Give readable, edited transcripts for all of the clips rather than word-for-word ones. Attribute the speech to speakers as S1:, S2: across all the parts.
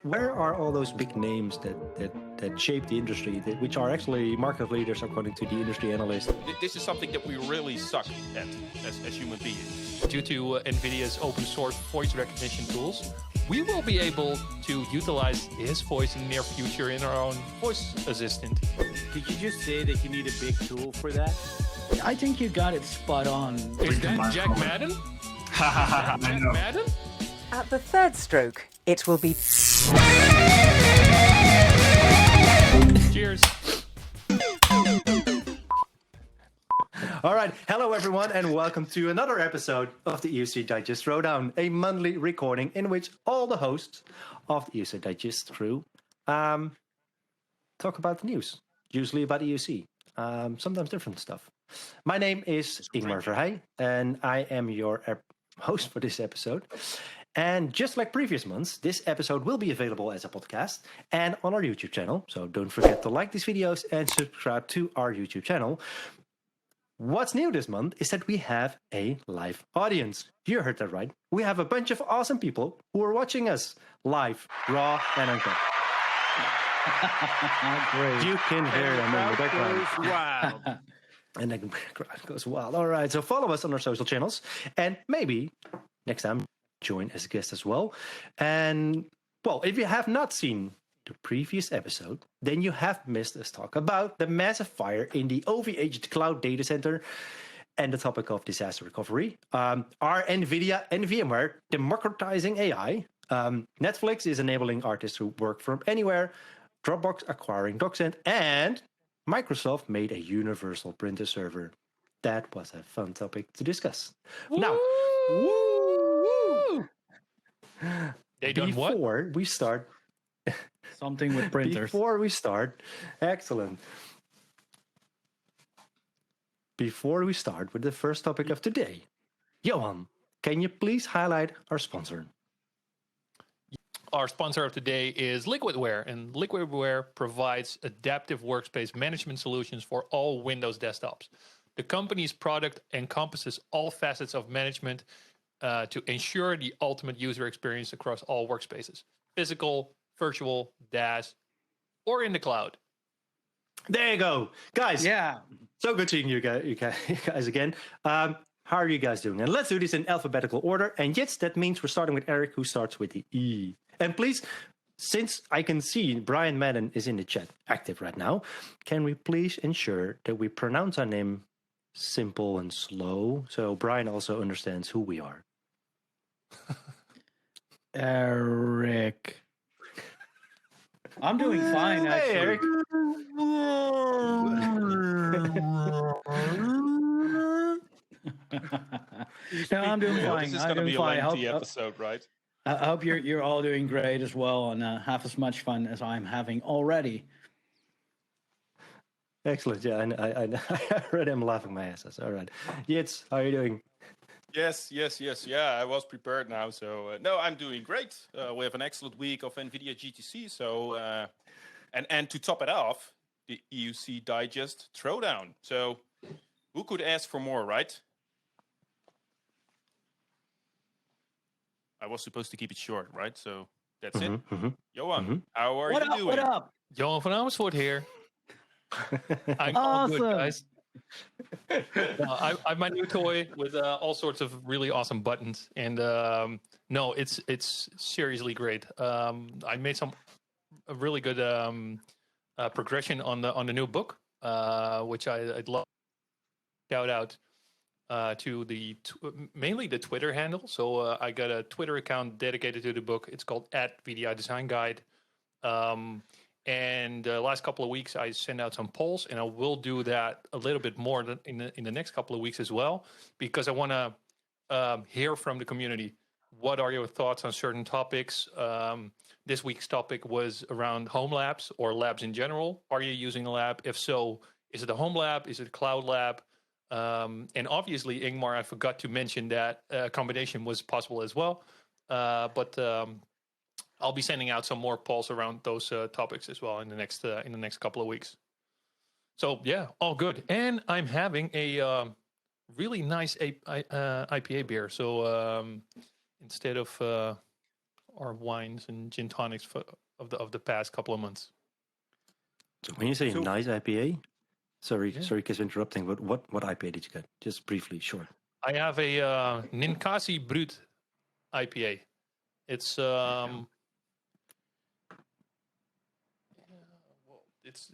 S1: where are all those big names that shape the industry, which are actually market leaders according to the industry analysts?
S2: This is something that we really suck at as human beings.
S3: Due to NVIDIA's open source voice recognition tools, we will be able to utilize his voice in the near future in our own voice assistant.
S4: Did you just say that you need a big tool for that?
S5: I think you got it spot on.
S3: Is that Jack Madden? Jack Madden?
S6: At the third stroke, it will be...
S3: Cheers.
S1: All right. Hello, everyone, and welcome to another episode of the EUCdigest ThrowDown, a monthly recording in which all the hosts of the EUCdigest crew talk about the news, usually about EUC, sometimes different stuff. My name is Ingmar Verheij, and I am your host for this episode. And just like previous months, this episode will be available as a podcast and on our YouTube channel. So don't forget to like these videos and subscribe to our YouTube channel. What's new this month is that we have a live audience. You heard that right. We have a bunch of awesome people who are watching us live, raw, and uncut.
S5: Great.
S1: You can hear them in the background.
S4: Wow.
S1: And the crowd goes wild. All right, so follow us on our social channels. And maybe next time, join as a guest as well. And, well, if you have not seen the previous episode, then you have missed us talk about the massive fire in the OVH cloud data center and the topic of disaster recovery. Are NVIDIA and VMware democratizing AI? Netflix is enabling artists to work from anywhere. Dropbox acquiring DocSend, and Microsoft made a universal printer server. That was a fun topic to discuss.
S3: Woo!
S1: Now,
S3: They done what?
S1: before we start,
S5: Something with printers.
S1: Excellent. Before we start with the first topic of today, Johan, can you please highlight our sponsor?
S3: Our sponsor of today is Liquidware, and Liquidware provides adaptive workspace management solutions for all Windows desktops. The company's product encompasses all facets of management to ensure the ultimate user experience across all workspaces: physical, virtual, DAS, or in the cloud.
S1: There you go, guys.
S5: Yeah.
S1: So good seeing you guys again. How are you guys doing? And let's do this in alphabetical order. And yes, that means we're starting with Eric, who starts with the E. And please, since I can see Brian Madden is in the chat active right now, can we please ensure that we pronounce our name simple and slow so Brian also understands who we are?
S5: Eric. I'm doing fine, actually.
S1: Hey, Eric.
S5: No, I'm doing fine.
S2: This is
S5: I'm
S2: going to
S5: doing
S2: be a
S5: fine.
S2: lengthy episode, right?
S5: I hope you're all doing great as well and have as much fun as I'm having already.
S1: Excellent. Yeah, I already am laughing my ass off. All right. Yitz, how are you doing?
S2: Yes. Yeah, I was prepared now. So, no, I'm doing great. We have an excellent week of NVIDIA GTC. So, and to top it off, the EUCdigest ThrowDown. So, who could ask for more, right? I was supposed to keep it short, right? So, that's it. Johan, how are you doing?
S5: What up?
S3: Johan van Amersfoort here. I'm all
S5: Awesome.
S3: good, guys. I have my new toy with all sorts of really awesome buttons, and no, it's seriously great. I made a really good progression on the new book, which I'd love to shout out to mainly the Twitter handle. So I got a Twitter account dedicated to the book. It's called @VDI And the last couple of weeks, I sent out some polls, and I will do that a little bit more in the next couple of weeks as well, because I want to hear from the community. What are your thoughts on certain topics? This week's topic was around home labs or labs in general. Are you using a lab? If so, is it a home lab? Is it a cloud lab? And obviously, Ingmar, I forgot to mention that combination was possible as well. But I'll be sending out some more polls around those topics as well in the next couple of weeks. So yeah, all good. And I'm having a really nice IPA beer. So instead of our wines and gin tonics of the past couple of months.
S1: So when you say nice IPA, sorry, Chris, interrupting, but what IPA did you get? Just briefly, short.
S3: I have a Ninkasi Brut IPA. It's it's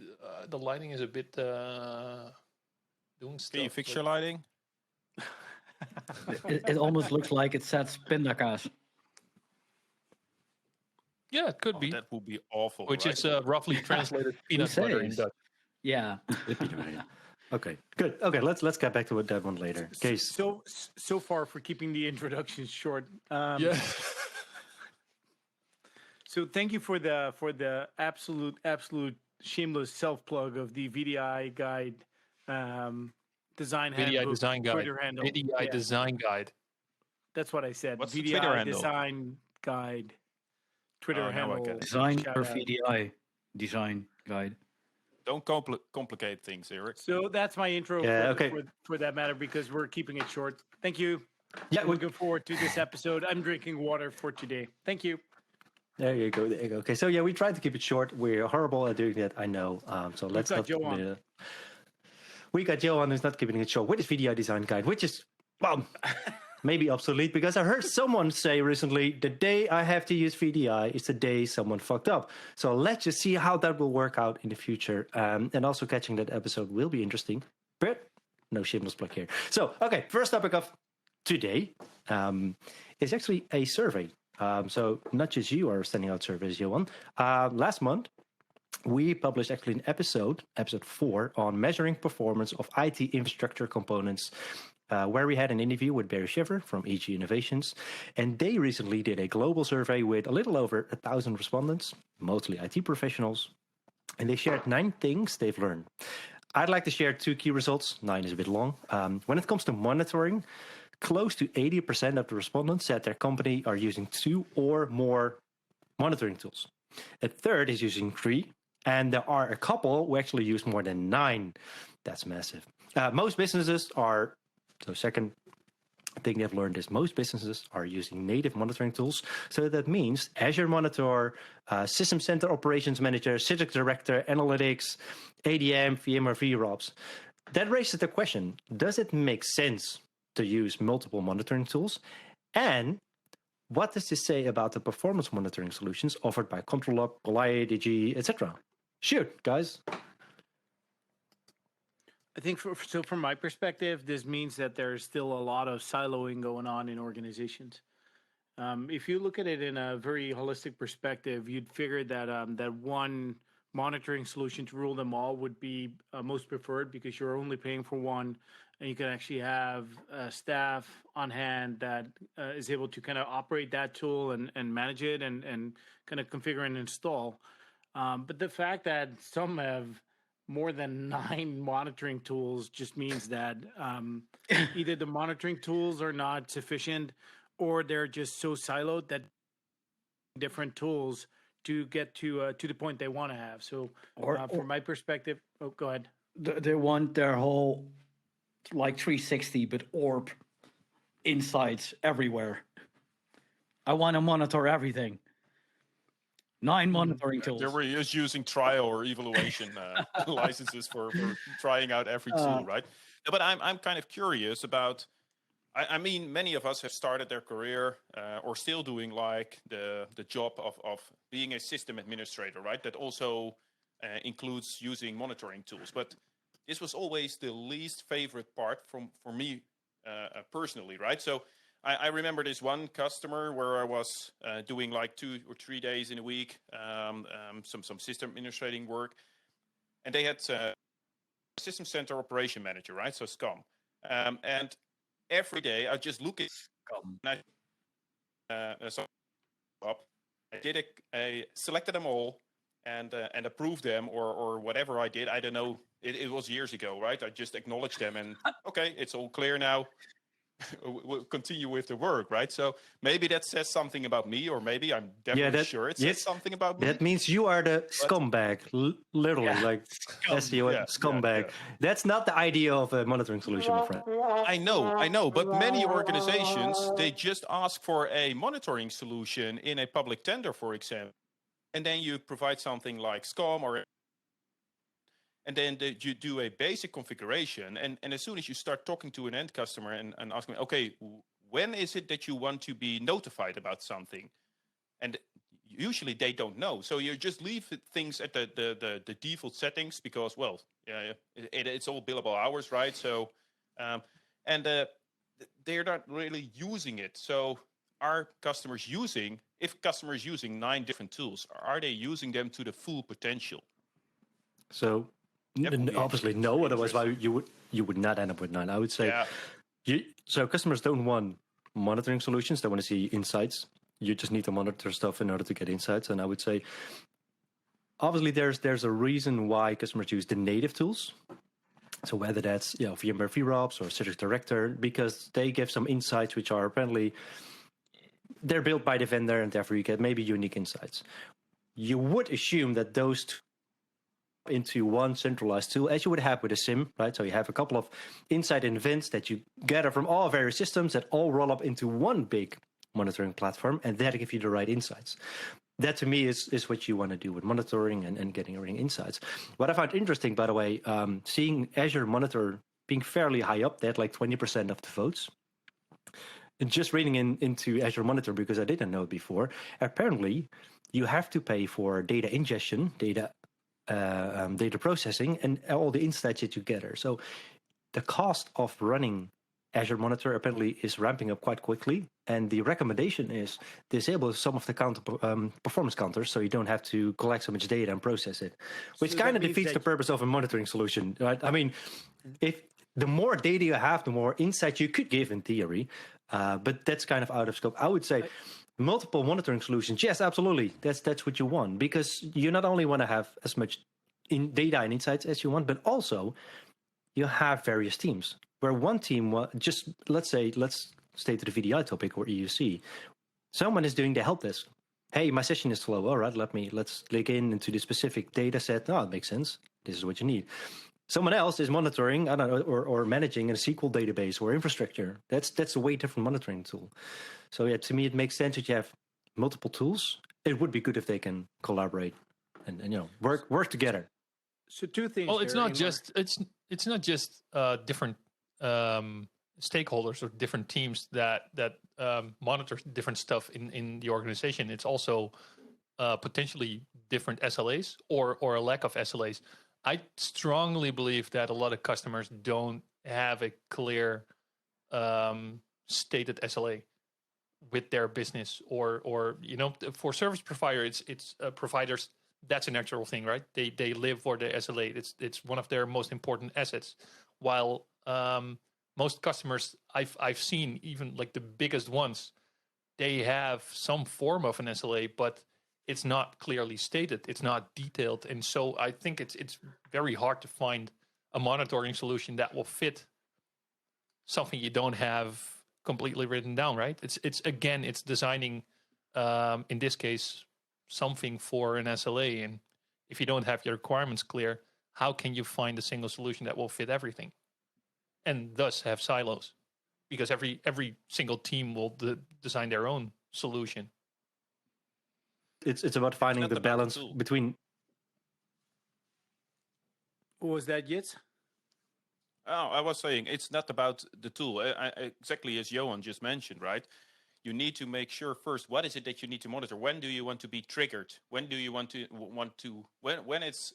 S3: the lighting is a bit doing stuff.
S2: Can you fix your lighting?
S5: It almost looks like it says pindakaas.
S3: Yeah, it could be.
S2: That would be awful.
S3: Which
S2: right?
S3: is roughly translated peanut butter in Dutch.
S5: Yeah.
S1: Okay, good. Okay, let's get back to that one later. Case.
S4: So far for keeping the introduction short.
S3: Yeah.
S4: So thank you for the absolute shameless self plug of the VDI guide, design
S3: VDI
S4: handbook,
S3: design guide.
S4: Twitter handle.
S3: VDI design guide.
S4: That's what I said.
S2: What's the
S4: VDI
S2: Twitter handle?
S4: design guide. Twitter
S2: Oh, now I
S4: handle.
S2: get it.
S5: Design
S4: Shout
S5: or
S4: out.
S5: VDI design guide.
S2: Don't complicate things, Eric.
S4: So that's my intro for that matter, because we're keeping it short. Thank you.
S1: Yeah,
S4: I'm looking forward to this episode. I'm drinking water for today. Thank you.
S1: There you go. Okay, so yeah, we tried to keep it short. We're horrible at doing that, I know. So let's
S4: got
S1: not.
S4: Joe on.
S1: We got Joe on who's not keeping it short with his VDI design guide, which is maybe obsolete, because I heard someone say recently, the day I have to use VDI is the day someone fucked up. So let's just see how that will work out in the future. And also catching that episode will be interesting, but no shameless plug here. So, okay, first topic of today is actually a survey. So not just you are sending out surveys, Johan. Last month, we published actually an episode 4, on measuring performance of IT infrastructure components, where we had an interview with Barry Shiver from EG Innovations. And they recently did a global survey with a little over 1,000 respondents, mostly IT professionals. And they shared 9 things they've learned. I'd like to share 2 key results. 9 is a bit long. When it comes to monitoring, close to 80% of the respondents said their company are using 2 or more monitoring tools. A third is using 3, and there are a couple who actually use more than 9. That's massive. Most businesses are, so second thing they've learned is most businesses are using native monitoring tools. So that means Azure Monitor, System Center Operations Manager, Citrix Director, Analytics, ADM, VMware VROPS. That raises the question, does it make sense to use multiple monitoring tools? And what does this say about the performance monitoring solutions offered by ControlLog, Goliath, DG, etc.? Shoot, guys.
S4: I think from my perspective, this means that there's still a lot of siloing going on in organizations. If you look at it in a very holistic perspective, you'd figure that that one monitoring solution to rule them all would be most preferred, because you're only paying for one, and you can actually have staff on hand that is able to kind of operate that tool and manage it and kind of configure and install. But the fact that some have more than 9 monitoring tools just means that either the monitoring tools are not sufficient, or they're just so siloed that different tools to get to the point they want to have. So from my perspective, go ahead.
S5: They want their whole, like 360, but orb insights everywhere. I want to monitor everything. 9 monitoring tools.
S2: They were just using trial or evaluation licenses for trying out every tool, right? But I'm kind of curious about, I mean, many of us have started their career or still doing like the job of being a system administrator, right? That also includes using monitoring tools. But this was always the least favorite part for me personally, right? So I remember this one customer where I was doing like 2 or 3 days in a week, some system administrating work, and they had a System Center Operation Manager, right? So SCOM, and every day I just look at SCOM. And I did I selected them all and approved them or whatever I did. I don't know. It was years ago, right? I just acknowledged them and okay, it's all clear now. will continue with the work, right? So maybe that says something about me, or maybe I'm definitely sure it says something about me.
S1: That means you are the scumbag, literally, like SEO scumbag. That's not the idea of a monitoring solution, my friend.
S2: I know, but many organizations, they just ask for a monitoring solution in a public tender, for example, and then you provide something like SCOM and then you do a basic configuration. And as soon as you start talking to an end customer and asking, okay, when is it that you want to be notified about something? And usually they don't know. So you just leave things at the default settings because, well, it's all billable hours, right? So, they're not really using it. So are customers if customers using 9 different tools, are they using them to the full potential?
S1: So obviously no, otherwise why you would not end up with 9. I would say, so customers don't want monitoring solutions. They want to see insights. You just need to monitor stuff in order to get insights. And I would say, obviously there's a reason why customers use the native tools. So whether that's VMware VROPS or Citrix Director, because they give some insights which are apparently, they're built by the vendor and therefore you get maybe unique insights. You would assume that those into one centralized tool, as you would have with a SIM, right? So you have a couple of insight events that you gather from all various systems that all roll up into one big monitoring platform, and that give you the right insights. That to me is what you want to do with monitoring and getting insights. What I found interesting, by the way, seeing Azure Monitor being fairly high up, they had like 20% of the votes. And just reading into Azure Monitor, because I didn't know it before, apparently you have to pay for data ingestion, data processing, and all the insights that you gather. So the cost of running Azure Monitor apparently is ramping up quite quickly, and the recommendation is disable some of the performance counters so you don't have to collect so much data and process it, which kind of defeats the purpose of a monitoring solution, right? I mean, if the more data you have, the more insight you could give in theory, but that's kind of out of scope. I would say multiple monitoring solutions, yes, absolutely. That's what you want, because you not only want to have as much data and insights as you want, but also you have various teams. Where one team, just let's stay to the VDI topic or EUC. Someone is doing the help desk. Hey, my session is slow. All right, let's dig into the specific data set. Oh, it makes sense. This is what you need. Someone else is monitoring, I don't know, or managing a SQL database or infrastructure. That's a way different monitoring tool. So yeah, to me, it makes sense that you have multiple tools. It would be good if they can collaborate and work together.
S4: So 2 things.
S3: Well, it's not just different stakeholders or different teams that monitor different stuff in the organization. It's also potentially different SLAs or a lack of SLAs. I strongly believe that a lot of customers don't have a clear stated SLA with their business, or for service provider, it's providers. That's a natural thing, right? They live for the SLA. It's one of their most important assets. While most customers I've seen, even like the biggest ones, they have some form of an SLA, but it's not clearly stated. It's not detailed, and so I think it's very hard to find a monitoring solution that will fit something you don't have completely written down, right? It's designing in this case something for an SLA, and if you don't have your requirements clear, how can you find a single solution that will fit everything, and thus have silos? Because every single team will design their own solution.
S1: It's about finding the balance between.
S4: What was that, Jits?
S2: Oh, I was saying it's not about the tool. Exactly as Johan just mentioned, right? You need to make sure first, what is it that you need to monitor? When do you want to be triggered? When do you want to when it's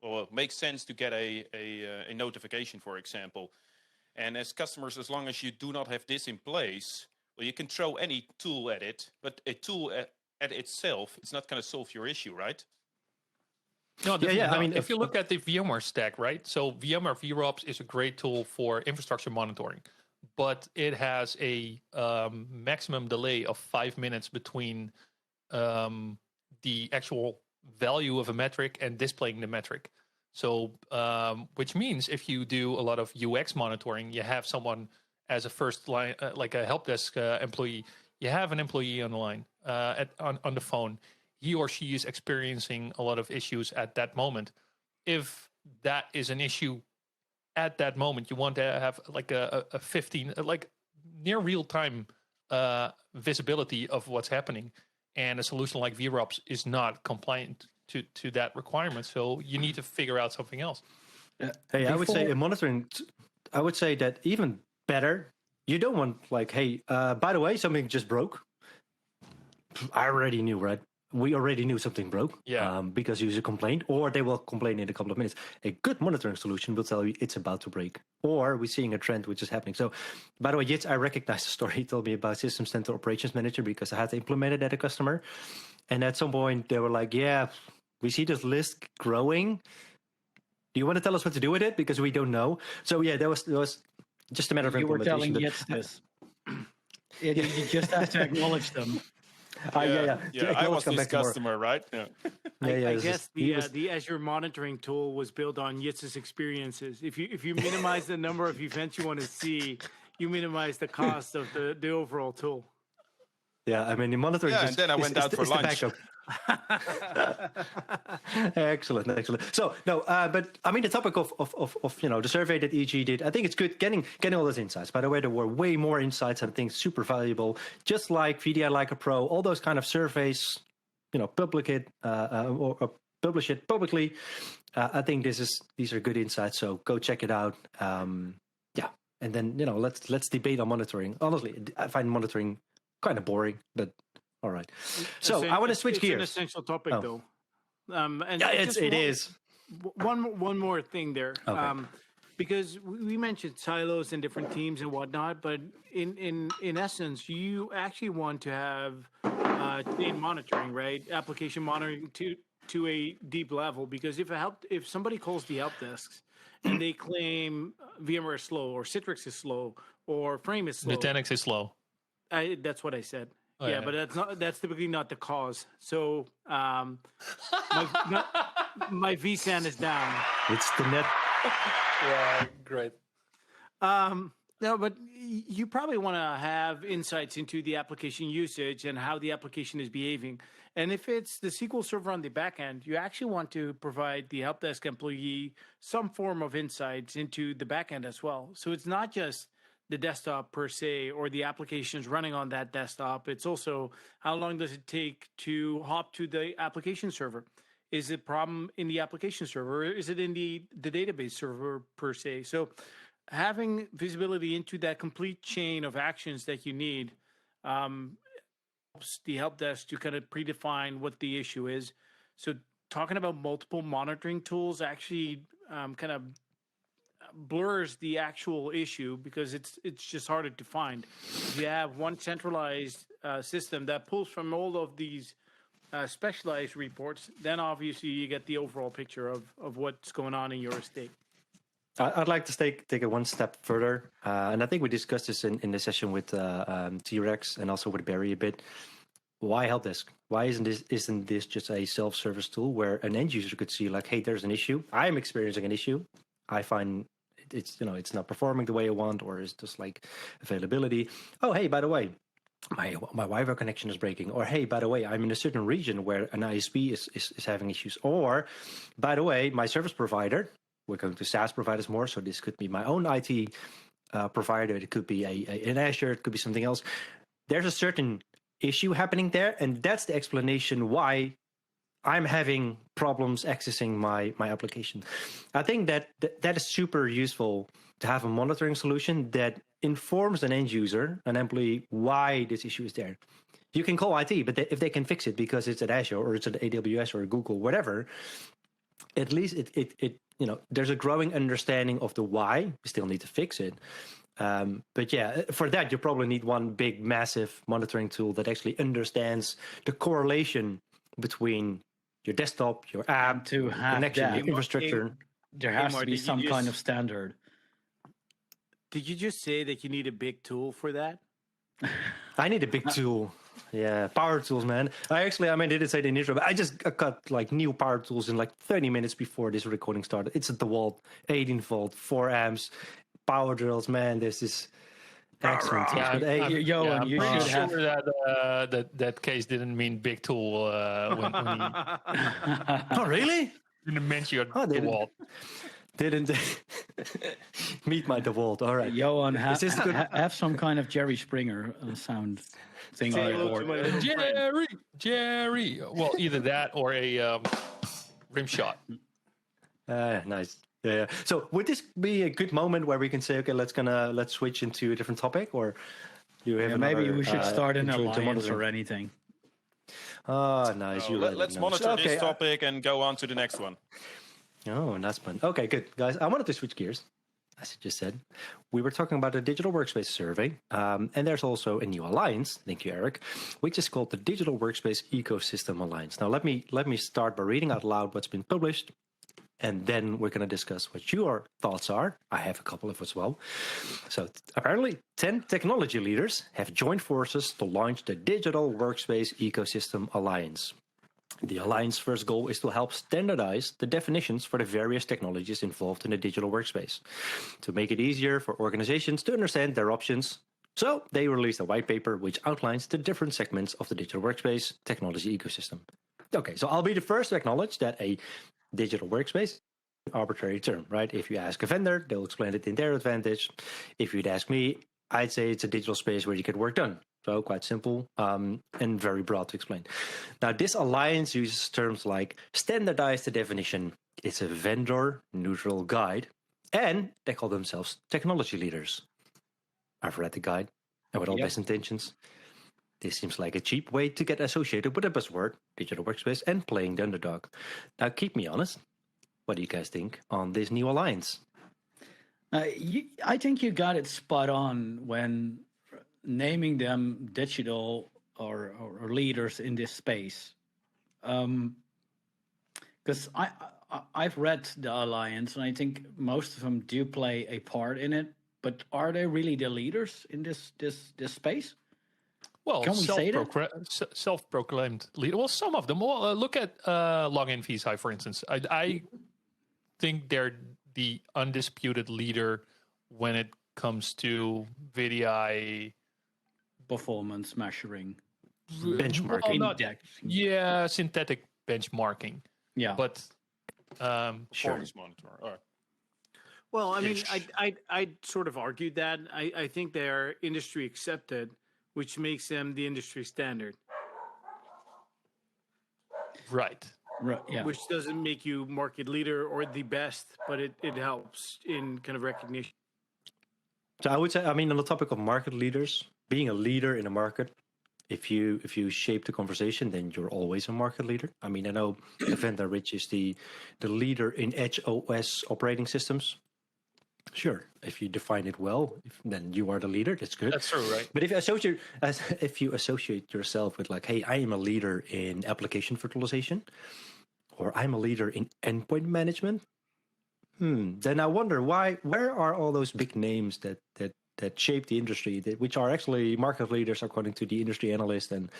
S2: well, it makes sense to get a notification, for example. And as customers, as long as you do not have this in place, well, you can throw any tool at it, but a tool at itself, it's not going to solve your issue, right?
S3: No, yeah. I mean, if you look at the VMware stack, right? So VMware VROPS is a great tool for infrastructure monitoring, but it has a maximum delay of 5 minutes between the actual value of a metric and displaying the metric. So, which means if you do a lot of UX monitoring, you have someone as a first line, like a help desk employee, you have an employee on the line, on the phone. He or she is experiencing a lot of issues at that moment. If that is an issue at that moment, you want to have like a 15, like near real time visibility of what's happening. And a solution like VROPS is not compliant to that requirement. So you need to figure out something else.
S1: Hey, I would say in monitoring, I would say that even better, you don't want like, hey, by the way, something just broke. I already knew, right? We already knew something broke, because user complained, or they will complain in a couple of minutes. A good monitoring solution will tell you it's about to break, or we're seeing a trend which is happening. So, by the way, Jits, I recognize the story he told me about System Center Operations Manager because I had to implement it at a customer. And at some point, they were like, yeah, we see this list growing. Do you want to tell us what to do with it? Because we don't know. So, yeah, there was just a matter of implementation.
S5: You were telling Jits this. You just have to acknowledge them.
S2: I was this customer, right? Yeah.
S4: I guess the Azure monitoring tool was built on Yitz's experiences. If you minimize the number of events you want to see, you minimize the cost of the overall tool.
S1: Yeah, I mean, the monitoring.
S2: Yeah, and then I went out for lunch.
S1: Excellent. So no, but I mean the topic of the survey that EG did, I think it's good getting all those insights. By the way, there were way more insights and things super valuable. Just like VDI Like a Pro, all those kind of surveys, publish it publicly. I think these are good insights. So go check it out. And then let's debate on monitoring. Honestly, I find monitoring kind of boring, but. All right. So I want to switch gears.
S4: It's an essential topic, though. And
S1: it is.
S4: One more thing there,
S1: okay.
S4: Because we mentioned silos and different teams and whatnot, but in essence, you actually want to have chain monitoring, right? Application monitoring to a deep level, because if somebody calls the help desks and they claim VMware is slow, or Citrix is slow, or Frame is slow,
S3: Nutanix is slow.
S4: That's what I said.
S3: Oh,
S4: yeah, but that's typically not the cause. So my vSAN is down.
S1: It's the net.
S3: Yeah, great.
S4: No, but you probably want to have insights into the application usage and how the application is behaving. And if it's the SQL Server on the back end, you actually want to provide the help desk employee some form of insights into the back end as well. So it's not just the desktop per se, or the applications running on that desktop. It's also how long does it take to hop to the application server? Is it a problem in the application server, or is it in the database server per se? So having visibility into that complete chain of actions that you need helps the help desk to kind of predefine what the issue is. So talking about multiple monitoring tools actually kind of blurs the actual issue, because it's just harder to find. If you have one centralized system that pulls from all of these specialized reports, then obviously you get the overall picture of what's going on in your estate.
S1: I'd like to take it one step further, and I think we discussed this in the session with T-Rex and also with Barry a bit. Why help desk? Why isn't this just a self-service tool where an end user could see like, hey, there's an issue. I'm experiencing an issue. I find it's not performing the way I want, or it's just like availability. Oh, hey, by the way, my Wi-Fi connection is breaking. Or hey, by the way, I'm in a certain region where an ISP is having issues. Or by the way, my service provider. We're going to SaaS providers more, so this could be my own IT provider. It could be an Azure. It could be something else. There's a certain issue happening there, and that's the explanation why I'm having problems accessing my application. I think that is super useful to have a monitoring solution that informs an end user, an employee, why this issue is there. You can call IT, but if they can fix it because it's at Azure or it's at AWS or Google, whatever, at least it there's a growing understanding of the why. We still need to fix it. But yeah, for that, you probably need one big, massive monitoring tool that actually understands the correlation between your desktop, your app,
S5: to have
S1: connection, your infrastructure.
S5: There has to be some kind of standard.
S4: Did you just say that you need a big tool for that?
S1: I need a big tool. Yeah, power tools, man. I didn't say it in the intro, but I just got like new power tools in like 30 minutes before this recording started. It's a DeWalt 18 volt, 4 amps, power drills, man. This is Excellent.
S3: Yeah,
S1: But, hey,
S5: Johan,
S3: I'm
S5: you
S3: pretty
S5: should have.
S3: sure that case didn't mean big tool when he
S1: oh, really?
S3: didn't mention
S1: Oh,
S3: the wall.
S1: Didn't meet my DeWalt. All right.
S5: Johan,
S1: Is this good?
S5: have some kind of Jerry Springer sound thing
S4: Say
S5: on
S4: hello
S5: your
S4: to
S5: board.
S4: my little friend.
S3: Jerry. Well, either that or a rim shot.
S1: Nice. Yeah. So would this be a good moment where we can say, okay, let's switch into a different topic, or do you have
S5: Yeah, maybe
S1: another,
S5: we should start an
S1: intro to
S5: alliance
S1: monitoring?
S5: or anything.
S1: Oh, nice.
S2: So
S1: You let it
S2: let's
S1: know.
S2: monitor
S1: Okay,
S2: this topic and go on to the next one.
S1: Oh, that's fun. Okay, good. Guys, I wanted to switch gears. As I just said, we were talking about the Digital Workspace survey, and there's also a new alliance, thank you, Eric, which is called the Digital Workspace Ecosystem Alliance. Now, let me start by reading out loud what's been published, and then we're going to discuss what your thoughts are. I have a couple of as well. So apparently 10 technology leaders have joined forces to launch the Digital Workspace Ecosystem Alliance. The Alliance's first goal is to help standardize the definitions for the various technologies involved in the digital workspace, to make it easier for organizations to understand their options. So they released a white paper which outlines the different segments of the digital workspace technology ecosystem. Okay, so I'll be the first to acknowledge that a digital workspace is an arbitrary term, right? If you ask a vendor, they'll explain it in their advantage. If you'd ask me, I'd say it's a digital space where you get work done. So quite simple and very broad to explain. Now, this alliance uses terms like standardize the definition. It's a vendor-neutral guide. And they call themselves technology leaders. I've read the guide, and with all best intentions, this seems like a cheap way to get associated with a buzzword, digital workspace, and playing the underdog. Now, keep me honest. What do you guys think on this new alliance?
S5: I think you got it spot on when naming them digital or leaders in this space. Because I've read the alliance, and I think most of them do play a part in it. But are they really the leaders in this space?
S3: Well,
S5: Can we say that?
S3: self-proclaimed leader. Well, some of them. Well, look at Login VSI, for instance. I think they're the undisputed leader when it comes to VDI
S5: Performance measuring,
S1: Benchmarking.
S3: Well, not,
S5: indexing.
S3: yeah, synthetic benchmarking.
S5: Yeah,
S3: But
S2: Performance monitor. All right.
S4: Well, I mean, I sort of argued that. I think they're industry accepted, which makes them the industry standard.
S3: right.
S5: yeah.
S4: Which doesn't make you market leader or the best, but it helps in kind of recognition.
S1: So I would say, I mean, on the topic of market leaders, being a leader in a market, if you shape the conversation, then you're always a market leader. I mean, I know Vendor Rich is the leader in Edge OS operating systems. Sure, if you define it well, then you are the leader. That's good.
S3: That's true, right?
S1: But if you associate yourself with like, hey, I am a leader in application virtualization, or I'm a leader in endpoint management, then I wonder where are all those big names that shape the industry, which are actually market leaders according to the industry analyst and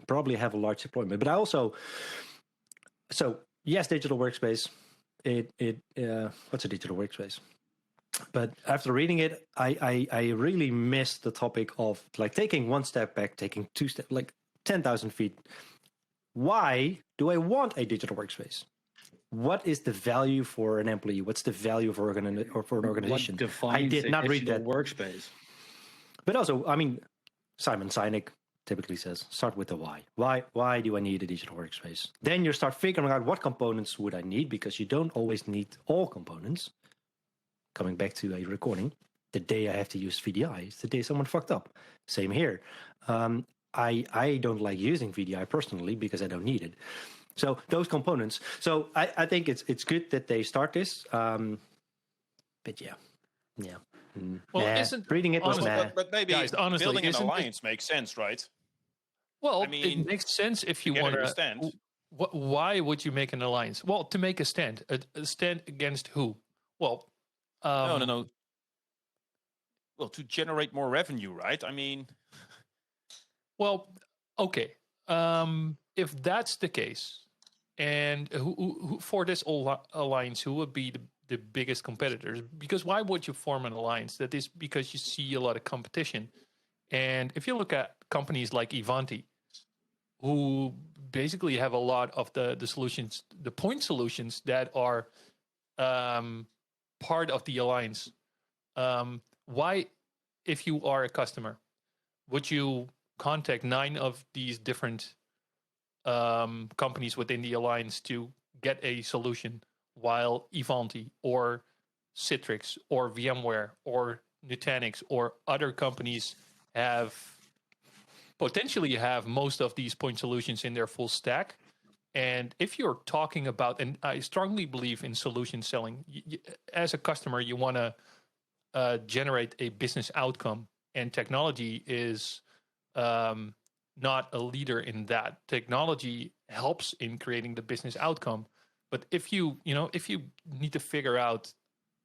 S1: probably have a large deployment. But I also, so yes, digital workspace. What's a digital workspace? But after reading it, I really missed the topic of like taking one step back, taking two steps, like 10,000 feet. Why do I want a digital workspace? What is the value for an employee? What's the value for an organization?
S5: What defines
S1: I did not read that
S5: workspace.
S1: But also, I mean, Simon Sinek typically says, start with the why. Why do I need a digital workspace? Then you start figuring out what components would I need, because you don't always need all components. Coming back to a recording, the day I have to use VDI is the day someone fucked up. Same here. I don't like using VDI personally because I don't need it. So those components. So I think it's good that they start this. But yeah.
S3: Well,
S1: reading it was
S2: But maybe
S3: Guys, honestly,
S2: building an
S3: isn't it-
S2: alliance makes sense, right?
S3: Well,
S2: I mean,
S3: it makes sense if you
S2: get
S3: want
S2: a
S3: to
S2: stand.
S3: Why would you make an alliance? Well, to make a stand. A stand against who? Well,
S2: No. Well, to generate more revenue, right? I mean,
S3: Well, okay. If that's the case, and who for this alliance, who would be the biggest competitors. Because why would you form an alliance? That is because you see a lot of competition. And if you look at companies like Ivanti, who basically have a lot of the solutions, the point solutions that are part of the alliance, why, if you are a customer, would you contact 9 of these different companies within the alliance to get a solution, while Ivanti or Citrix or VMware or Nutanix or other companies potentially have most of these point solutions in their full stack? And if you're talking about, and I strongly believe in solution selling, as a customer, you want to generate a business outcome, and technology is not a leader in that. Technology helps in creating the business outcome. But if you need to figure out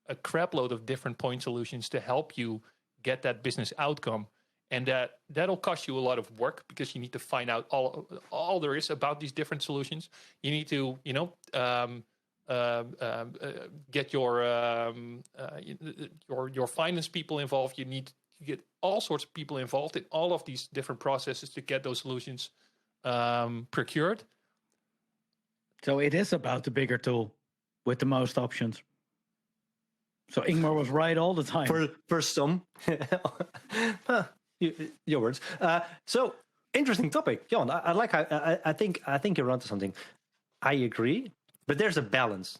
S3: a crap load of different point solutions to help you get that business outcome, and that'll cost you a lot of work, because you need to find out all there is about these different solutions. You need to, get your finance people involved. You need to get all sorts of people involved in all of these different processes to get those solutions procured.
S5: So it is about the bigger tool with the most options. So Ingmar was right all the time.
S1: For some. Your words. So interesting topic, Jon. I think you're onto something. I agree, but there's a balance.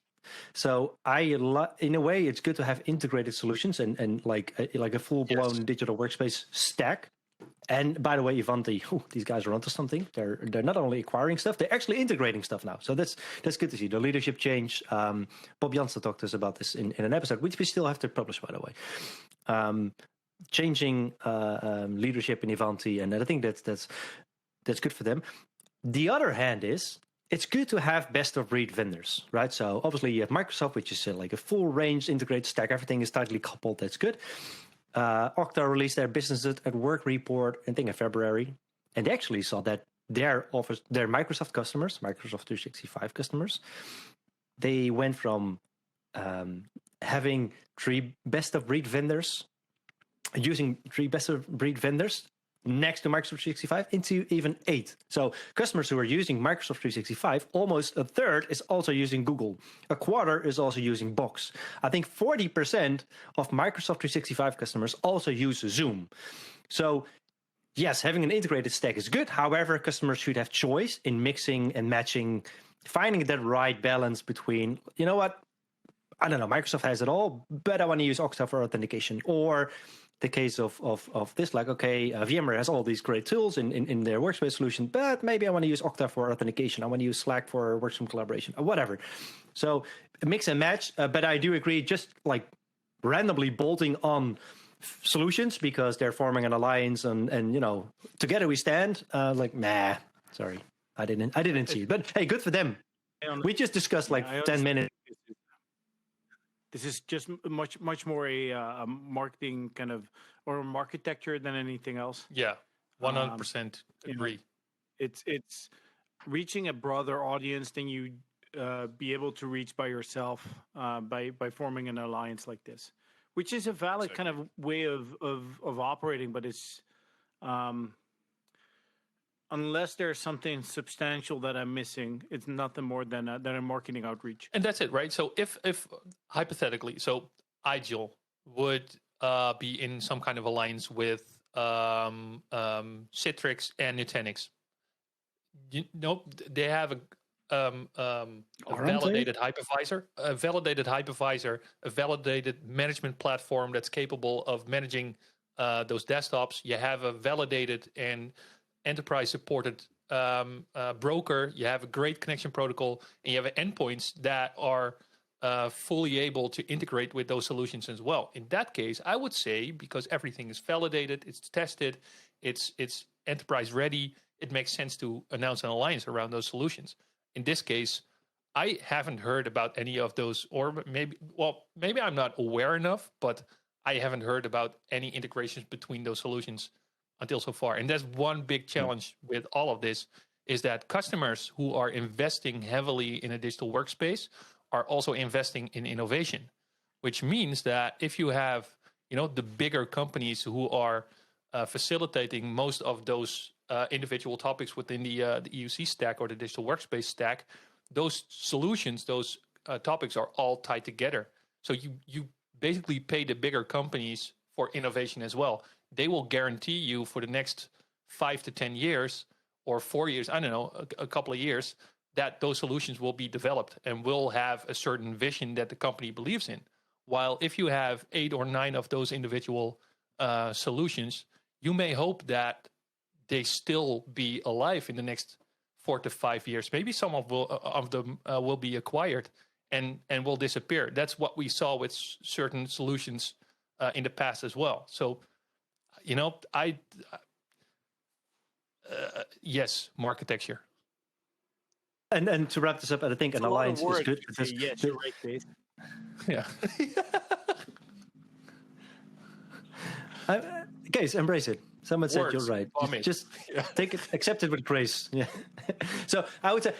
S1: So in a way, it's good to have integrated solutions and like a full blown digital workspace stack. And by the way, Ivanti, these guys are onto something. They're not only acquiring stuff, they're actually integrating stuff now. So that's good to see. The leadership change. Bob Jansen talked to us about this in an episode, which we still have to publish, by the way. Changing leadership in Ivanti, and I think that's good for them. The other hand is, it's good to have best of breed vendors, right? So obviously you have Microsoft, which is like a full range integrated stack. Everything is tightly coupled. That's good. Okta released their Business at Work report, I think in February, and they actually saw that their Microsoft customers, Microsoft 365 customers, they went from having 3 best of breed vendors, using 3 best of breed vendors next to Microsoft 365 into even 8. So customers who are using Microsoft 365, almost a third is also using Google. A quarter is also using Box. I think 40% of Microsoft 365 customers also use Zoom. So yes, having an integrated stack is good. However, customers should have choice in mixing and matching, finding that right balance between, you know what, I don't know, Microsoft has it all, but I want to use Okta for authentication. Or the case of this, like, okay, VMware has all these great tools in their workspace solution, but maybe I want to use Okta for authentication. I want to use Slack for workstream collaboration, or whatever. So mix and match, but I do agree, just like randomly bolting on solutions because they're forming an alliance and together we stand, like, nah, sorry, I didn't see it. But hey, good for them. We just discussed like 10 minutes.
S4: This is just much more a marketing kind of, or architecture than anything else.
S3: Yeah, 100% agree.
S4: It's reaching a broader audience than you be able to reach by yourself by forming an alliance like this, which is a valid kind of way of operating, but it's unless there's something substantial that I'm missing, it's nothing more than a marketing outreach.
S3: And that's it, right? So if hypothetically, so Igil would be in some kind of alliance with Citrix and Nutanix. They have a validated hypervisor, a validated management platform that's capable of managing those desktops. You have a validated and enterprise supported broker. You have a great connection protocol, and you have endpoints that are fully able to integrate with those solutions as well. In that case, I would say, because everything is validated, it's tested, it's enterprise ready, it makes sense to announce an alliance around those solutions. In this case, I haven't heard about any of those, or maybe I'm not aware enough, but I haven't heard about any integrations between those solutions until so far. And that's one big challenge with all of this, is that customers who are investing heavily in a digital workspace are also investing in innovation, which means that if you have, the bigger companies who are facilitating most of those individual topics within the EUC stack or the digital workspace stack, those solutions, those topics are all tied together. So you basically pay the bigger companies for innovation as well. They will guarantee you for the next 5 to 10 years or 4 years, I don't know, a couple of years, that those solutions will be developed and will have a certain vision that the company believes in. While if you have 8 or 9 of those individual solutions, you may hope that they still be alive in the next 4 to 5 years. Maybe some of them will be acquired and will disappear. That's what we saw with certain solutions in the past as well. So, yes, marketecture.
S1: And to wrap this up, I think an alliance is good. Because
S4: yes, you're right, Dave.
S3: Yeah.
S1: Guys, embrace it. Someone said
S3: Words.
S1: you're right.
S3: Vomit.
S1: Just take it, accept it with grace. Yeah. So I would say,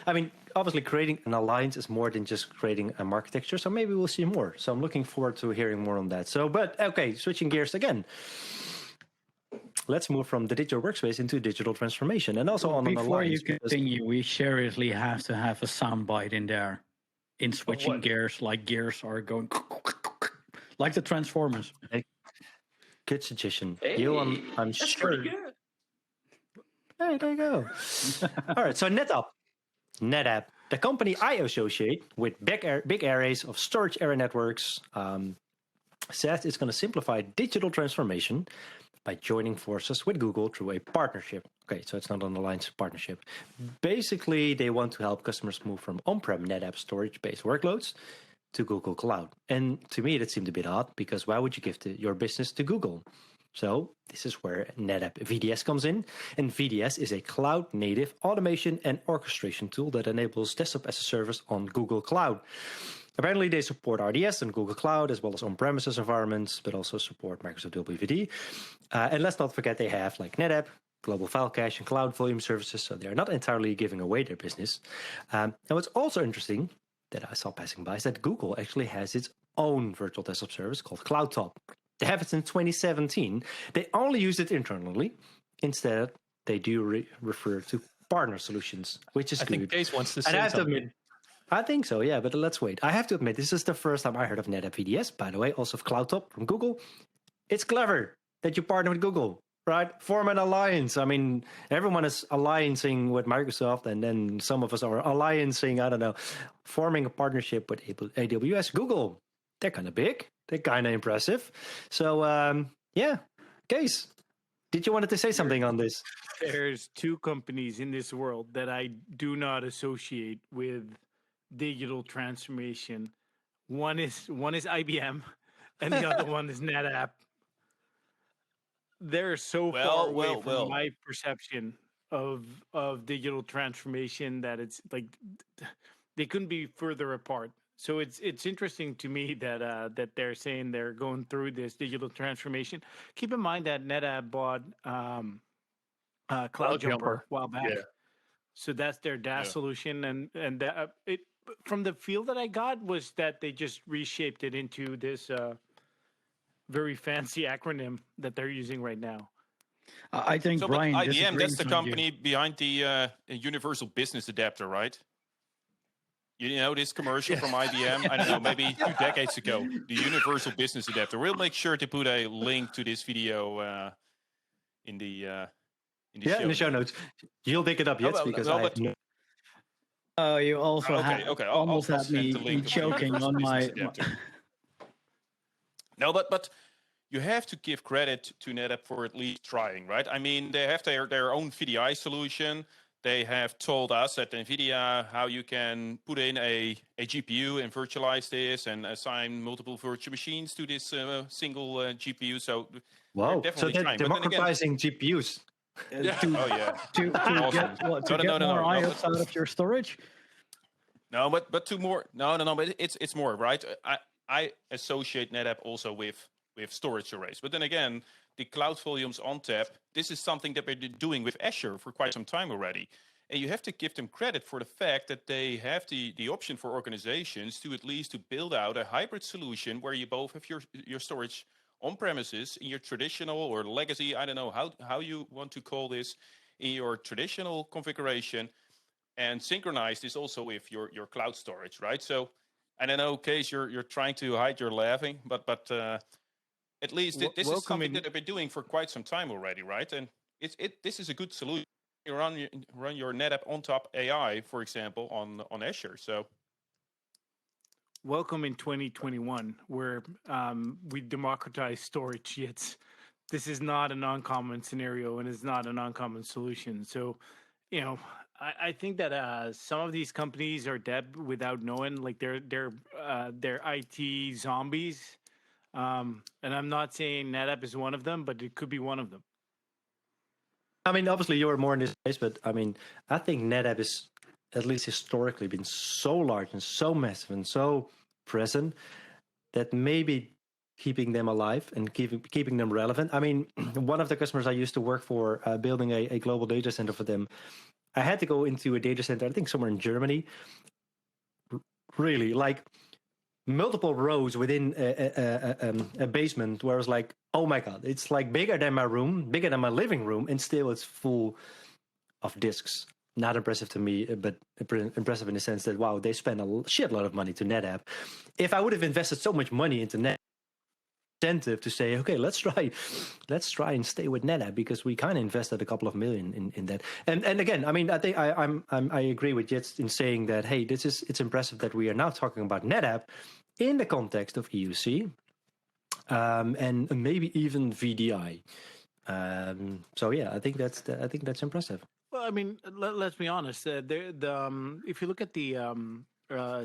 S1: obviously creating an alliance is more than just creating a architecture. So maybe we'll see more. So I'm looking forward to hearing more on that. So, but okay, switching gears again. Let's move from the digital workspace into digital transformation, and also on an alliance.
S5: Before you continue, we seriously have to have a soundbite in there, in switching gears, like gears are going like the Transformers.
S1: Good suggestion.
S7: Hey,
S1: I'm
S7: that's
S1: sure.
S7: pretty good.
S1: Hey, there you go. All right, so NetApp, the company I associate with big arrays of storage area networks, says it's going to simplify digital transformation by joining forces with Google through a partnership. Okay, so it's not an alliance, partnership. Basically, they want to help customers move from on-prem NetApp storage-based workloads to Google Cloud. And to me, that seemed a bit odd, because why would you give your business to Google? So this is where NetApp VDS comes in. And VDS is a cloud-native automation and orchestration tool that enables desktop as a service on Google Cloud. Apparently, they support RDS and Google Cloud, as well as on-premises environments, but also support Microsoft WVD. And let's not forget they have like NetApp, global file cache, and cloud volume services, so they're not entirely giving away their business. And what's also interesting that I saw passing by is that Google actually has its own virtual desktop service called CloudTop. They have it since 2017. They only use it internally. Instead, they do refer to partner solutions, which is
S3: I
S1: good.
S3: think Case wants to say
S1: And I have to
S3: something.
S1: admit, I think so, yeah, but let's wait. I have to admit, this is the first time I heard of NetApp VDS, by the way, also of CloudTop from Google. It's clever that you partner with Google, right? Form an alliance. I mean, everyone is alliancing with Microsoft, and then some of us are alliancing, I don't know, forming a partnership with AWS. Google, they're kind of big. They're kind of impressive. So, yeah, Case, did you wanted to say something on this?
S4: There's 2 companies in this world that I do not associate with digital transformation. One is IBM, and the other one is NetApp. They're so far away from my perception of digital transformation that it's like they couldn't be further apart. So it's interesting to me that that they're saying they're going through this digital transformation. Keep in mind that NetApp bought CloudJumper a while back.
S3: Yeah.
S4: So that's their DaaS solution, and that, it from the feel that I got was that they just reshaped it into this very fancy acronym that they're using right now.
S5: I think
S2: So,
S5: Brian
S2: but IBM,
S5: disagrees
S2: that's the
S5: with
S2: company behind the Universal Business Adapter, right? You know this commercial from IBM? I don't know, maybe 2 decades ago. The Universal Business Adapter. We'll make sure to put a link to this video in the
S1: In the show notes. You'll pick it up, yes, because I have no.
S5: Oh, you also
S2: Okay.
S5: almost
S2: I'll
S5: had
S2: send
S5: me
S2: the link to the
S5: choking
S2: Universal
S5: on
S2: Business
S5: my
S2: Adapter. No, but you have to give credit to NetApp for at least trying, right? I mean, they have their own VDI solution. They have told us at NVIDIA how you can put in a GPU and virtualize this and assign multiple virtual machines to this single GPU. So
S1: Wow,
S2: they're
S1: so
S2: definitely
S1: they're
S2: trying. But then again,
S1: democratizing GPUs.
S2: oh yeah,
S5: to
S2: Awesome.
S5: get what, to
S2: No,
S5: get
S2: no,
S5: more
S2: no,
S5: IOPS out of your storage.
S2: no, but two more. No, but it's more, right? I associate NetApp also with storage arrays, but then again, the cloud volumes on tap. This is something that we've been doing with Azure for quite some time already. And you have to give them credit for the fact that they have the option for organizations to at least to build out a hybrid solution where you both have your storage on premises in your traditional or legacy, I don't know how you want to call this, in your traditional configuration, and synchronize this also with your cloud storage, right? So, and I know, Case, you're trying to hide your laughing, but at least this is something that I've been doing for quite some time already, right? And this is a good solution. You run your NetApp on top AI, for example, on Azure. So,
S4: welcome in 2021, where we democratize storage. This is not an uncommon scenario, and it's not an uncommon solution. So, I think that some of these companies are dead without knowing, like they're IT zombies. And I'm not saying NetApp is one of them, but it could be one of them.
S1: I mean, obviously you're more in this space, but I mean, I think NetApp is, at least historically, been so large and so massive and so present that maybe keeping them alive and keeping them relevant. I mean, one of the customers I used to work for, building a global data center for them, I had to go into a data center, I think somewhere in Germany, really like multiple rows within a basement where I was like, oh my God, it's like bigger than my room, bigger than my living room, and still it's full of disks. Not impressive to me, but impressive in the sense that, wow, they spend a shitload of money to NetApp. If I would have invested so much money into NetApp, incentive to say, okay, let's try and stay with NetApp, because we kind of invested a couple of million in that. And again, I mean, I think I agree with Jets in saying that, hey, it's impressive that we are now talking about NetApp in the context of EUC, and maybe even VDI. So yeah, I think that's impressive.
S4: Well, I mean, let's be honest. If you look at the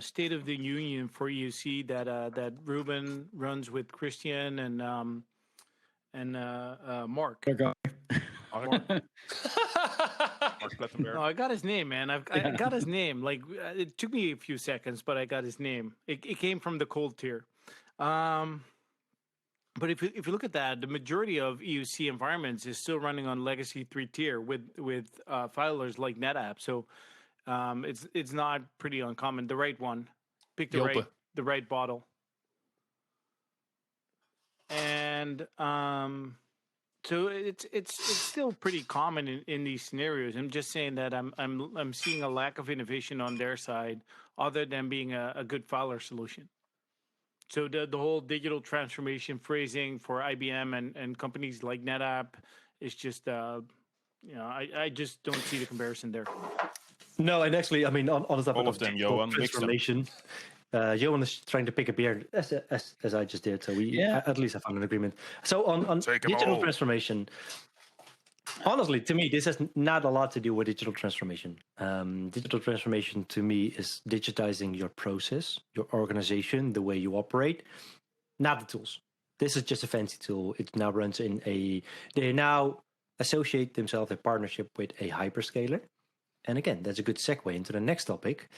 S4: State of the Union for EUC that Ruben runs with Christian and Mark. No, I got his name, man. I got his name. Like, it took me a few seconds, but I got his name. It came from the cold tier. But if you look at that, the majority of EUC environments is still running on legacy 3-tier with filers like NetApp. So it's not pretty uncommon. The right one, pick the right bottle, and so it's still pretty common in these scenarios. I'm just saying that I'm seeing a lack of innovation on their side, other than being a good filer solution. So the whole digital transformation phrasing for IBM and companies like NetApp is just I just don't see the comparison there.
S1: No, and actually, I mean, on the topic
S2: all of them, Johan,
S1: transformation, Johan is trying to pick a beer as I just did. So at least I found an agreement. So on digital transformation, honestly, to me, this has not a lot to do with digital transformation. Digital transformation to me is digitizing your process, your organization, the way you operate, not the tools. This is just a fancy tool. It now runs in they now associate themselves in partnership with a hyperscaler. And again, that's a good segue into the next topic,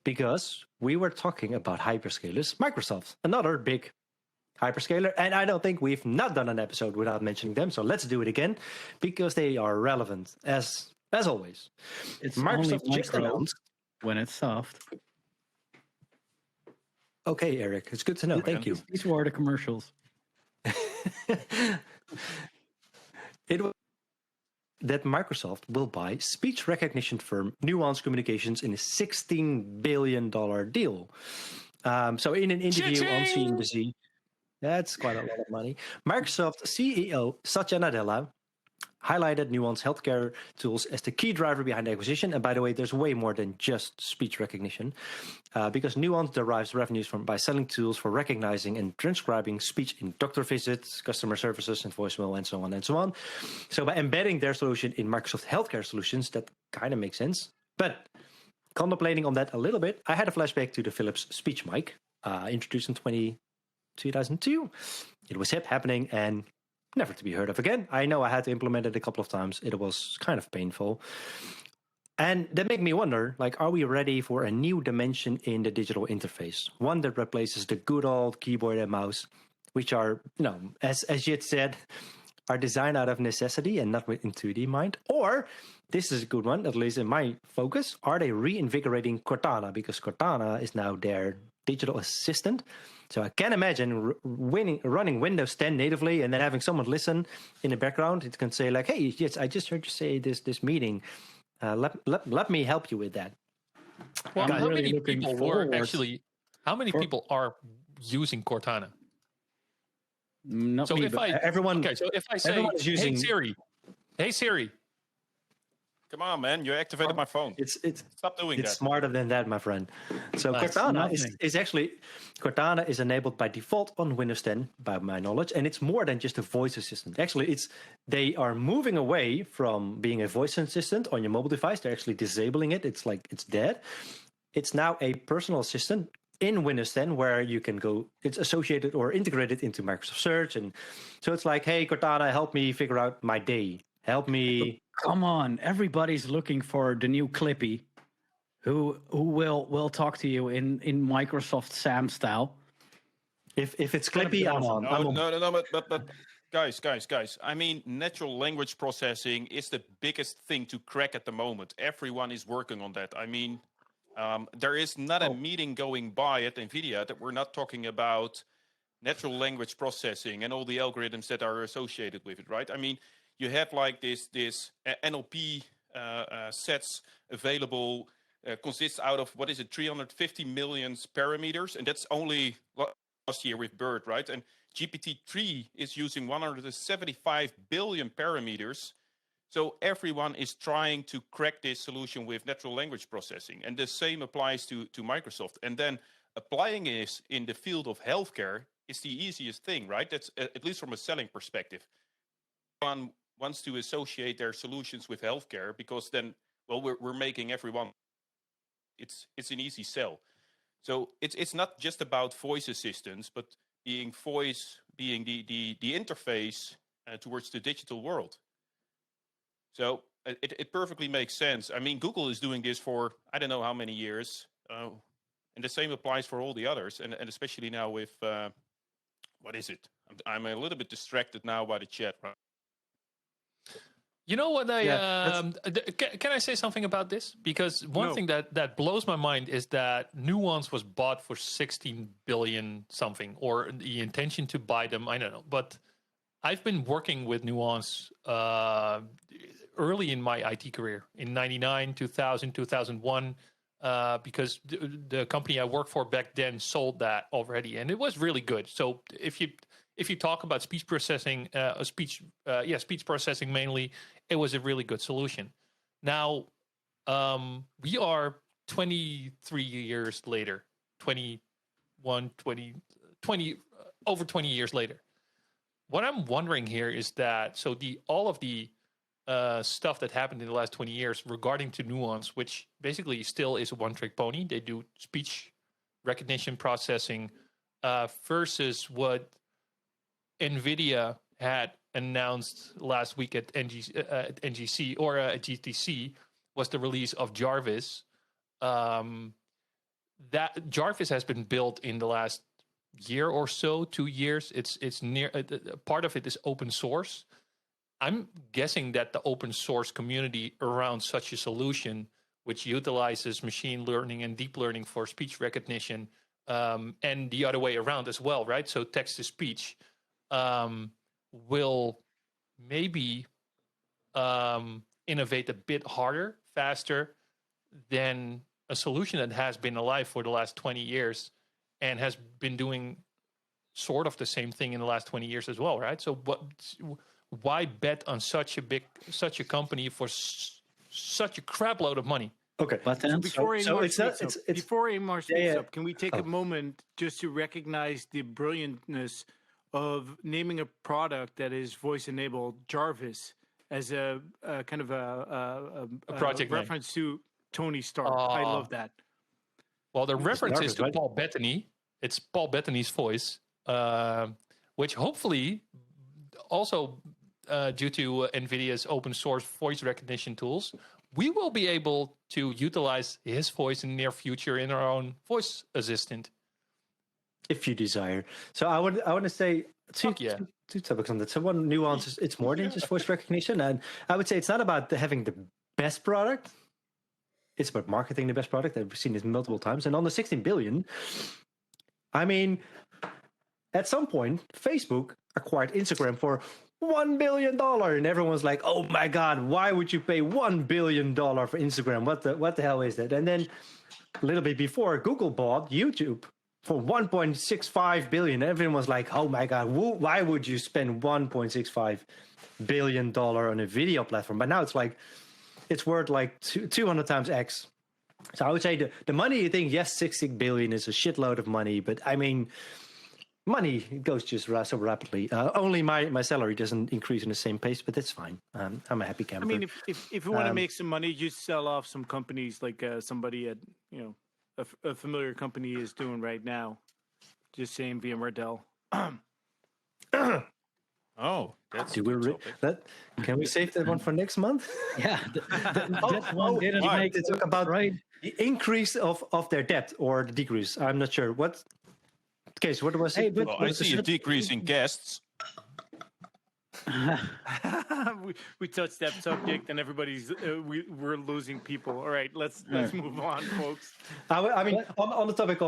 S1: because we were talking about hyperscalers. Microsoft, another big hyperscaler, and I don't think we've not done an episode without mentioning them. So let's do it again, because they are relevant as always.
S5: It's
S1: Microsoft
S5: only
S1: just announced
S5: when it's soft.
S1: Okay, Eric, it's good to know. Thank you.
S5: These were the commercials.
S1: It was that Microsoft will buy speech recognition firm Nuance Communications in a $16 billion deal. So in an interview on CNBC, that's quite a lot of money, Microsoft CEO Satya Nadella highlighted Nuance healthcare tools as the key driver behind the acquisition. And by the way, there's way more than just speech recognition, because Nuance derives revenues by selling tools for recognizing and transcribing speech in doctor visits, customer services, and voicemail, and so on and so on. So by embedding their solution in Microsoft healthcare solutions, that kind of makes sense. But contemplating on that a little bit, I had a flashback to the Philips speech mic, introduced in 2002. It was happening and never to be heard of again. I know I had to implement it a couple of times. It was kind of painful. And that made me wonder, like, are we ready for a new dimension in the digital interface? One that replaces the good old keyboard and mouse, which are, as Jit said, are designed out of necessity and not with in 2D mind? Or, this is a good one, at least in my focus, are they reinvigorating Cortana? Because Cortana is now their digital assistant. So I can imagine running Windows 10 natively and then having someone listen in the background. It can say like, hey, yes, I just heard you say this meeting. Let me help you with that.
S3: Well,
S5: I'm
S3: how
S5: really
S3: many
S5: looking
S3: people
S5: forward
S3: were actually? How many people are using Cortana?
S5: Not
S3: So
S5: me,
S3: if
S5: but
S3: I
S1: everyone,
S3: okay, so if I say,
S1: everyone is using.
S3: Hey Siri,
S2: Come on, man! You activated my phone.
S1: It's
S2: Stop doing
S1: It's
S2: that.
S1: smarter than that, my friend. So
S5: That's
S1: Cortana
S5: nothing.
S1: is actually Cortana is enabled by default on Windows 10, by my knowledge, and it's more than just a voice assistant. Actually, they are moving away from being a voice assistant on your mobile device. They're actually disabling it. It's like it's dead. It's now a personal assistant in Windows 10 where you can go. It's associated or integrated into Microsoft Search, and so it's like, hey Cortana, help me figure out my day. Help me.
S5: Come on, everybody's looking for the new Clippy, who will talk to you in Microsoft Sam style.
S1: If it's Clippy, I'm on.
S2: No, but guys. I mean, natural language processing is the biggest thing to crack at the moment. Everyone is working on that. I mean, there is not a meeting going by at NVIDIA that we're not talking about natural language processing and all the algorithms that are associated with it, right? I mean, you have like this NLP sets available, consists out of, 350 million parameters, and that's only last year with BERT, right? And GPT-3 is using 175 billion parameters. So everyone is trying to crack this solution with natural language processing. And the same applies to Microsoft. And then applying this in the field of healthcare is the easiest thing, right? That's at least from a selling perspective. One wants to associate their solutions with healthcare because then, well, we're making everyone. It's an easy sell. So it's not just about voice assistants, but being the interface towards the digital world. So it perfectly makes sense. I mean, Google is doing this for I don't know how many years, and the same applies for all the others, and especially now with what is it? I'm a little bit distracted now by the chat. Right?
S3: you know what? Can I say something about this? Because one thing that blows my mind is that Nuance was bought for 16 billion something, or the intention to buy them. I don't know, but I've been working with Nuance early in my IT career in 99, 2000, 2001, because the company I worked for back then sold that already, and it was really good. So if you talk about speech processing, speech processing mainly, it was a really good solution. Now we are 23 years later, 21, 20, over 20 years later. What I'm wondering here is that all of the stuff that happened in the last 20 years regarding to Nuance, which basically still is a one-trick pony. They do speech recognition processing versus what NVIDIA had announced last week at NGC or at GTC was the release of Jarvis. That Jarvis has been built in the last year or so, 2 years. It's near part of it is open source. I'm guessing that the open source community around such a solution, which utilizes machine learning and deep learning for speech recognition, and the other way around as well, right? So text to speech will maybe innovate a bit harder, faster than a solution that has been alive for the last 20 years and has been doing sort of the same thing in the last 20 years as well, right? So why bet on such a company for such a crap load of money?
S1: Okay,
S5: But then,
S4: Before Amar speaks up, can we take a moment just to recognize the brilliantness of naming a product that is voice enabled, Jarvis, as a kind of a
S3: project
S4: reference to Tony Stark? I love that.
S3: Well, the reference
S1: Jarvis,
S3: is to
S1: right?
S3: Paul Bettany. It's Paul Bettany's voice, which hopefully also due to NVIDIA's open source voice recognition tools, we will be able to utilize his voice in the near future in our own voice assistant.
S1: if you desire. So I want to say two topics on that. So one, Nuance is it's more than just voice recognition, and I would say it's not about having the best product. It's about marketing the best product. I've seen this multiple times. And on the 16 billion, I mean, at some point, Facebook acquired Instagram for $1 billion, and everyone's like, "Oh my God, why would you pay $1 billion for Instagram? What the hell is that?" And then a little bit before, Google bought YouTube for 1.65 billion. Everyone was like, "Oh my God, why would you spend 1.65 billion dollar on a video platform?" But now it's like it's worth like 200 times X. So I would say the money you think, yes, 60 billion is a shitload of money, but I mean, money goes just so rapidly. Only my salary doesn't increase in the same pace, but that's fine. I'm a happy camper.
S4: I mean, if you want to make some money, you sell off some companies like somebody at a familiar company is doing right now. Just saying, VMware Dell.
S2: Oh, that's
S1: Do we can we save that one for next month?
S5: Yeah, that one didn't make
S1: to talk about
S5: right.
S1: the increase of their debt or the decrease. I'm not sure what. Okay, so what was it?
S2: Well, I see a decrease in guests.
S4: we touched that subject, and everybody's we're losing people. All right, let's move on, folks.
S1: I mean, on the topic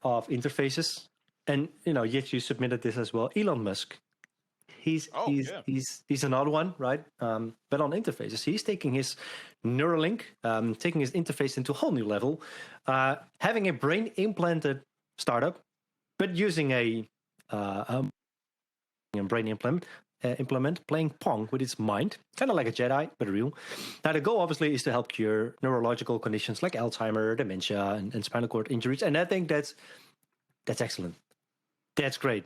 S1: of interfaces, and yet you submitted this as well. Elon Musk, he's another one, right? But on interfaces, he's taking his Neuralink, taking his interface into a whole new level, having a brain implanted startup, but using a brain implement playing Pong with its mind, kind of like a Jedi, but real. Now, the goal obviously is to help cure neurological conditions like Alzheimer, dementia, and spinal cord injuries. And I think that's excellent. That's great.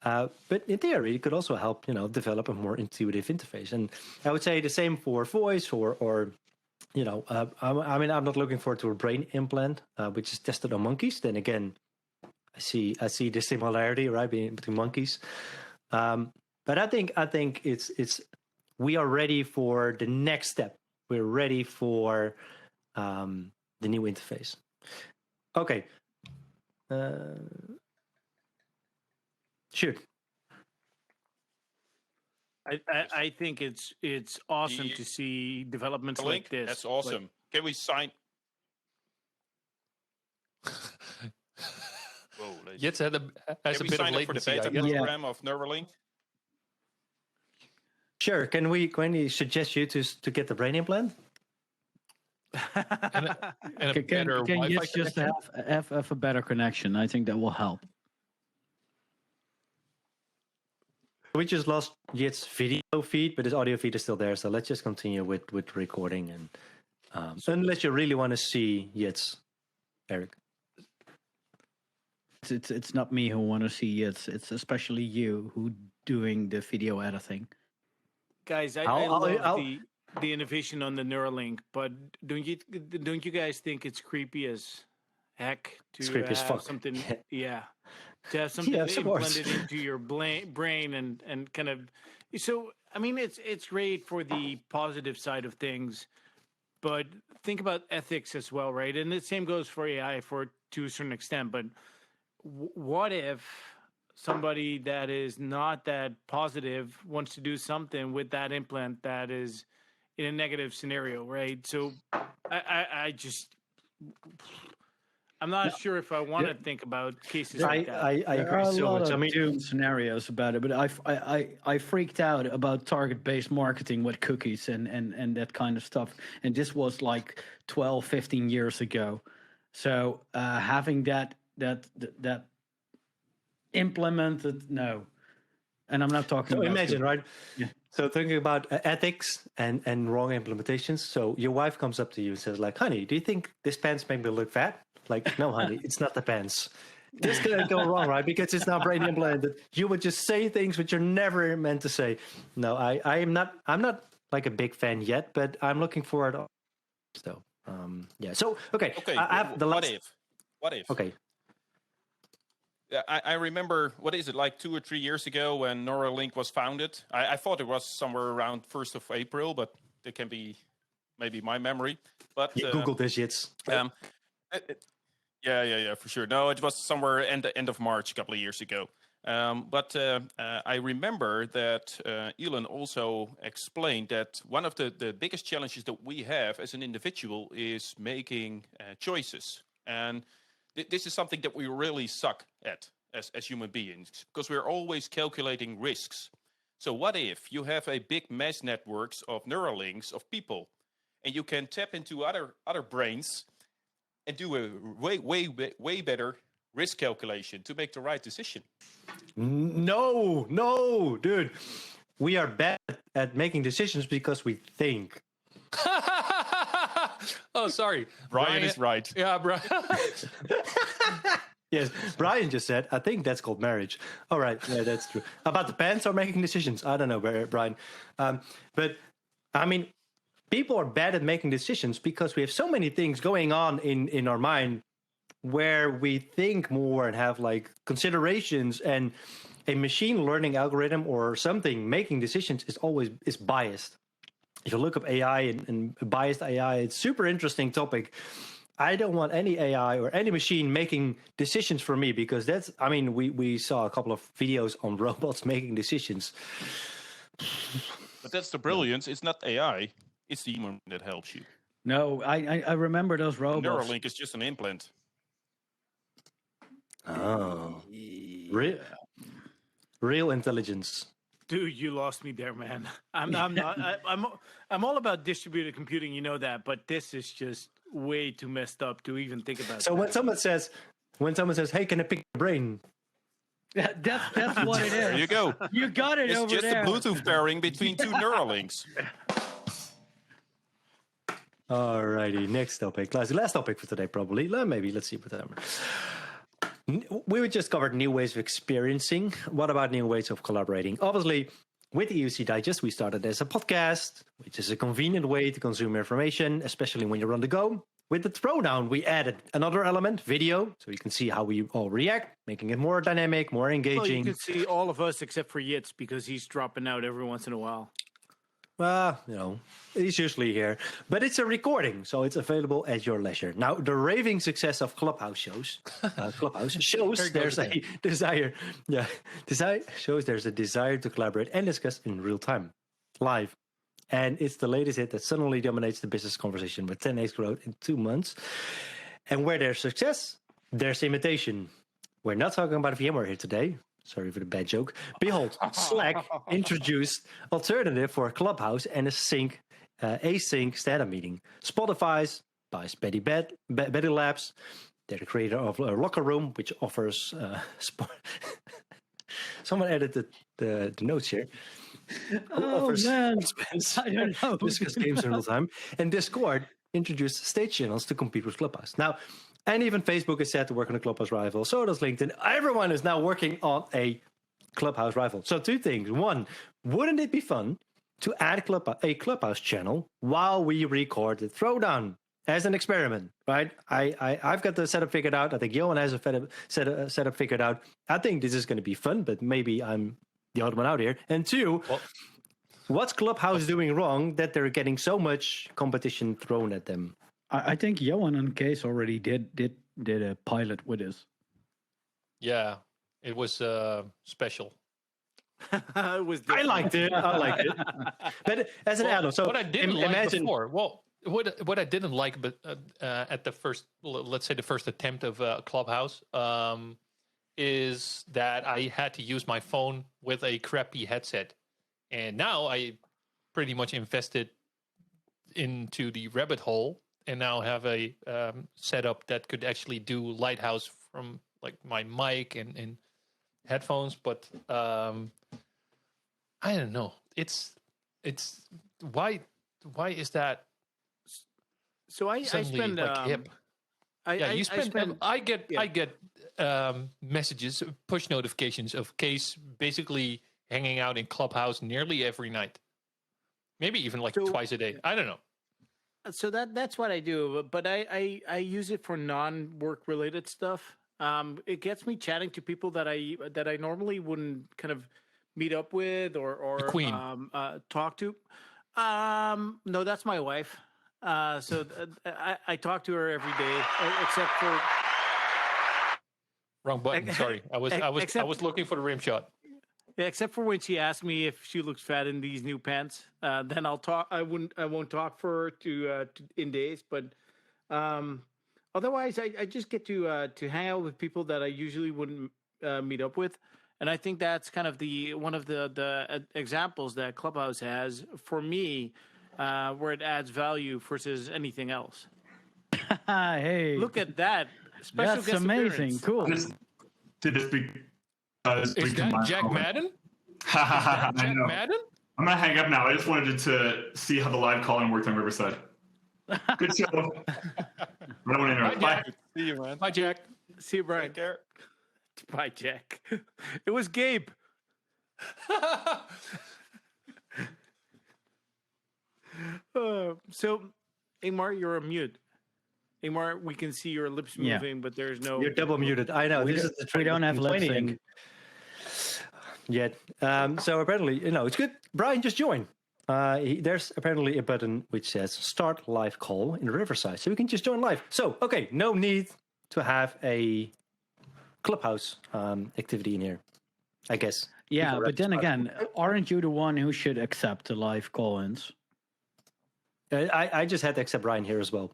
S1: But in theory, it could also help, develop a more intuitive interface. And I would say the same for voice or I mean, I'm not looking forward to a brain implant, which is tested on monkeys. Then again, I see the similarity, right, between monkeys. But I think it's we are ready for the next step. We're ready for the new interface. Okay. Shoot.
S4: I think it's awesome to see developments like this.
S2: That's awesome. Can we sign? Whoa,
S3: Jets has a bit of latency.
S2: For the beta program of Neuralink?
S1: Sure. Can we suggest you to get the brain implant?
S3: and a better
S5: can
S3: Wi-Fi
S5: just have a better connection? I think that will help.
S1: We just lost Yit's video feed, but his audio feed is still there. So let's just continue with recording, and unless you really want to see Yit's, Eric.
S5: It's not me who want to see it. It's especially you who doing the video editing.
S4: Guys, I love the innovation on the Neuralink, but don't you guys think it's creepy as heck to have something? Yeah, to have something implanted into your brain and kind of. So I mean, it's great for the positive side of things, but think about ethics as well, right? And the same goes for AI to a certain extent, but. What if somebody that is not that positive wants to do something with that implant that is in a negative scenario, right? So I'm not sure if I want to think about cases like that.
S1: I agree so much. I mean,
S5: scenarios about it, but I freaked out about target-based marketing with cookies and that kind of stuff. And this was like 12, 15 years ago. So having that implemented, no. And I'm not talking about...
S1: imagine, right? Yeah. So thinking about ethics and wrong implementations. So your wife comes up to you and says like, honey, do you think this pants make me look fat? Like, no, honey, it's not the pants. This could go wrong, right? Because it's not brain implanted. You would just say things which you're never meant to say. No, I'm not like a big fan yet, but I'm looking forward. So, yeah. So, okay. I have the last...
S2: What if?
S1: Okay.
S2: Yeah, I remember, what is it, like 2 or 3 years ago when Neuralink was founded? I thought it was somewhere around 1st of April, but it can be maybe my memory. But
S1: Google this, Jits.
S2: Yeah, for sure. No, it was somewhere end of March, a couple of years ago. But I remember that Elon also explained that one of the biggest challenges that we have as an individual is making choices. And this is something that we really suck at as human beings, because we're always calculating risks. So what if you have a big mesh networks of neural links of people, and you can tap into other brains and do a way better risk calculation to make the right decision?
S1: No, dude. We are bad at making decisions because we think.
S3: Oh, sorry.
S2: Brian is right.
S3: Yeah, Brian.
S1: Yes, Brian just said, I think that's called marriage. All right, yeah, that's true. About the pants or making decisions? I don't know, Brian. But, I mean, people are bad at making decisions because we have so many things going on in our mind where we think more and have like considerations, and a machine learning algorithm or something making decisions is biased. If you look up AI and biased AI, it's a super interesting topic. I don't want any AI or any machine making decisions for me, because that's, I mean, we saw a couple of videos on robots making decisions.
S2: But that's the brilliance. It's not AI. It's the human that helps you.
S5: No, I remember those robots.
S2: Neuralink is just an implant.
S1: Oh, real intelligence.
S4: Dude, you lost me there, man. I'm all about distributed computing, you know that, but this is just way too messed up to even think about.
S1: So when someone says, "Hey, can I pick your brain?"
S5: Yeah, that's what it is.
S2: There you go.
S5: You got it
S2: It's
S5: over
S2: just
S5: there.
S2: a Bluetooth pairing between two neural links.
S1: Alrighty, next topic. Last topic for today, probably. Maybe, let's see what time. We just covered new ways of experiencing. What about new ways of collaborating? Obviously, with the EUCdigest, we started as a podcast, which is a convenient way to consume information, especially when you're on the go. With the ThrowDown, we added another element, video, so you can see how we all react, making it more dynamic, more engaging.
S4: Well, you can see all of us except for Yitz, because he's dropping out every once in a while.
S1: Well, he's usually here. But it's a recording, so it's available at your leisure. Now, the raving success of Clubhouse shows there's a desire. Yeah, shows there's a desire to collaborate and discuss in real time, live. And it's the latest hit that suddenly dominates the business conversation with 10x growth in 2 months. And where there's success, there's imitation. We're not talking about VMware here today. Sorry for the bad joke. Behold, Slack introduced alternative for Clubhouse and async stand-up meeting. Spotify's buys Betty Labs. They're the creator of Locker Room, which offers someone edited the notes here.
S5: Man, I don't know.
S1: Discuss games in real time. And Discord introduced stage channels to compete with Clubhouse. Now, and even Facebook is set to work on a Clubhouse rival. So does LinkedIn. Everyone is now working on a Clubhouse rival. So 2 things. 1, wouldn't it be fun to add a Clubhouse channel while we record the ThrowDown as an experiment, right? I've got the setup figured out. I think Johan has a setup figured out. I think this is going to be fun, but maybe I'm the odd one out here. And 2, what's Clubhouse doing wrong that they're getting so much competition thrown at them?
S5: I think Johan and Case already did a pilot with us.
S3: Yeah, it was special.
S4: I
S1: liked it. But as an add-on, so
S3: what I didn't like before, what I didn't like, but at the first, let's say the first attempt of Clubhouse, is that I had to use my phone with a crappy headset, and now I pretty much invested into the rabbit hole, and now have a setup that could actually do Lighthouse from like my mic and headphones. But I don't know. It's why is that?
S4: So I spend
S3: like hip. I get messages, push notifications of Case basically hanging out in Clubhouse nearly every night, maybe even like twice a day. I don't know.
S4: So that's what I do, but I use it for non-work related stuff. It gets me chatting to people that I normally wouldn't kind of meet up with or
S3: Queen.
S4: Talk to. No, that's my wife. So I talk to her every day, except for
S3: Wrong button. Sorry, I was looking for the rim shot.
S4: Yeah, except for when she asked me if she looks fat in these new pants, then I'll talk. I won't talk for her to in days. But otherwise, I just get to hang out with people that I usually wouldn't meet up with, and I think that's kind of one of the examples that Clubhouse has for me, where it adds value versus anything else.
S5: Hey,
S4: Look at that! Special
S5: that's
S4: guest
S5: amazing.
S4: appearance.
S5: Cool.
S7: Did this because
S3: Is that Jack Madden?
S7: I
S3: Jack
S7: know.
S3: Madden?
S7: I'm gonna hang up now. I just wanted to see how the live calling worked on Riverside. Good show. I don't want to interrupt. Bye.
S2: See you, man.
S3: Hi, Jack.
S4: See you, Brian.
S2: Take care.
S4: Bye, Jack. It was Gabe. So, Ingmar, you're on mute. Ingmar, we can see your lips
S5: Yeah.
S4: moving, but there's no.
S1: You're double muted. I know. This is the
S5: We don't have lip
S1: complaining
S5: sync.
S1: yet. So apparently, it's good. Brian just joined. There's apparently a button which says start live call in Riverside. So we can just join live. So, okay, no need to have a Clubhouse activity in here, I guess.
S5: Yeah,
S1: Before
S5: but then
S1: episode.
S5: again, aren't you the one who should accept the live call-ins?
S1: I just had to accept Brian here as well.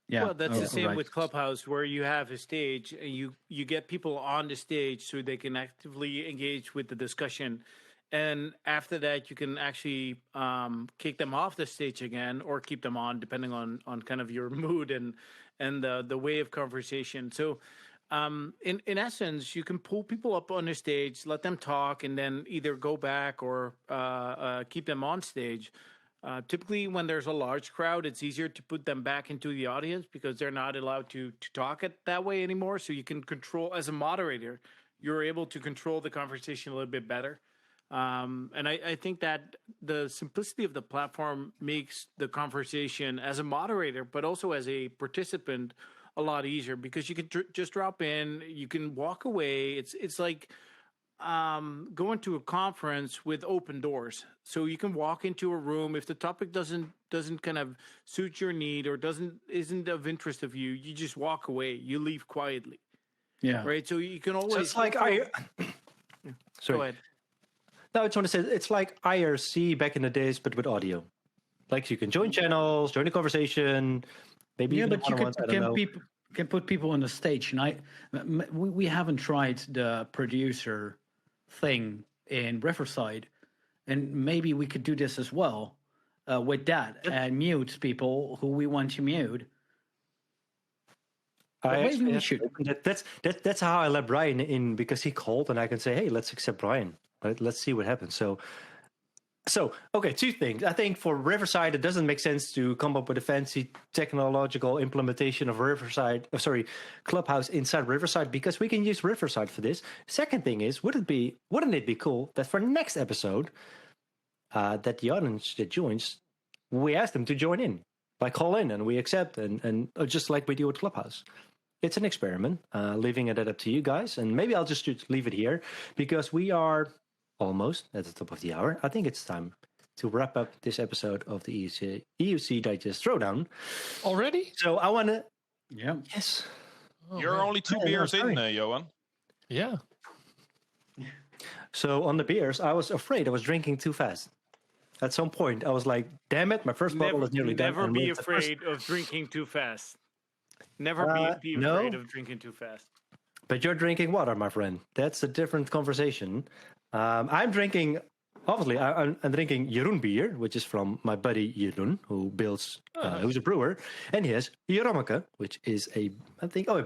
S5: Yeah.
S4: Well, that's
S5: oh,
S4: the same
S5: right.
S4: with Clubhouse, where you have a stage, and you get people on the stage so they can actively engage with the discussion, and after that, you can actually kick them off the stage again, or keep them on, depending on kind of your mood and the way of conversation. So, in essence, you can pull people up on the stage, let them talk, and then either go back or keep them on stage. Typically, when there's a large crowd, it's easier to put them back into the audience because they're not allowed to talk it that way anymore. So you can control, as a moderator, you're able to control the conversation a little bit better. And I think that the simplicity of the platform makes the conversation as a moderator, but also as a participant, a lot easier because you can just drop in, you can walk away. It's like going to a conference with open doors, so you can walk into a room. If the topic doesn't kind of suit your need or isn't of interest of you, you just walk away. You leave quietly.
S5: Yeah.
S4: Right. So you can always.
S1: So it's like
S4: Go ahead.
S1: No, I just want to say it's like IRC back in the days, but with audio. Like you can join channels, join the conversation, maybe
S5: Yeah,
S1: even
S5: but you
S1: one-on-ones, I don't know.
S5: can put people on the stage, and we haven't tried the producer thing in Riverside, and maybe we could do this as well with that and mute people who we want to mute. Maybe we should.
S1: That's how I let Brian in, because he called and I can say, hey, let's accept Brian. Right? Let's see what happens. So okay, two things. I think for Riverside, it doesn't make sense to come up with a fancy technological implementation of Clubhouse inside Riverside, because we can use Riverside for this. Second thing is, wouldn't it be cool that for next episode, that the audience that joins, we ask them to join in, like call in, and we accept, and just like we do with Clubhouse. It's an experiment, leaving it up to you guys, and maybe I'll just leave it here because we are almost at the top of the hour. I think it's time to wrap up this episode of the EUCdigest ThrowDown.
S3: Already?
S1: So I want to...
S5: Yeah.
S1: Yes.
S2: You're only two beers in, Johan.
S3: Yeah.
S1: So on the beers, I was afraid I was drinking too fast. At some point, I was like, damn it, my first bottle is nearly done.
S4: Never be afraid of drinking too fast. Never be afraid of drinking too fast.
S1: But you're drinking water, my friend. That's a different conversation. I'm drinking, obviously, I'm drinking Jeroen beer, which is from my buddy Jeroen, who's a brewer. And he has Jerommeke, which is a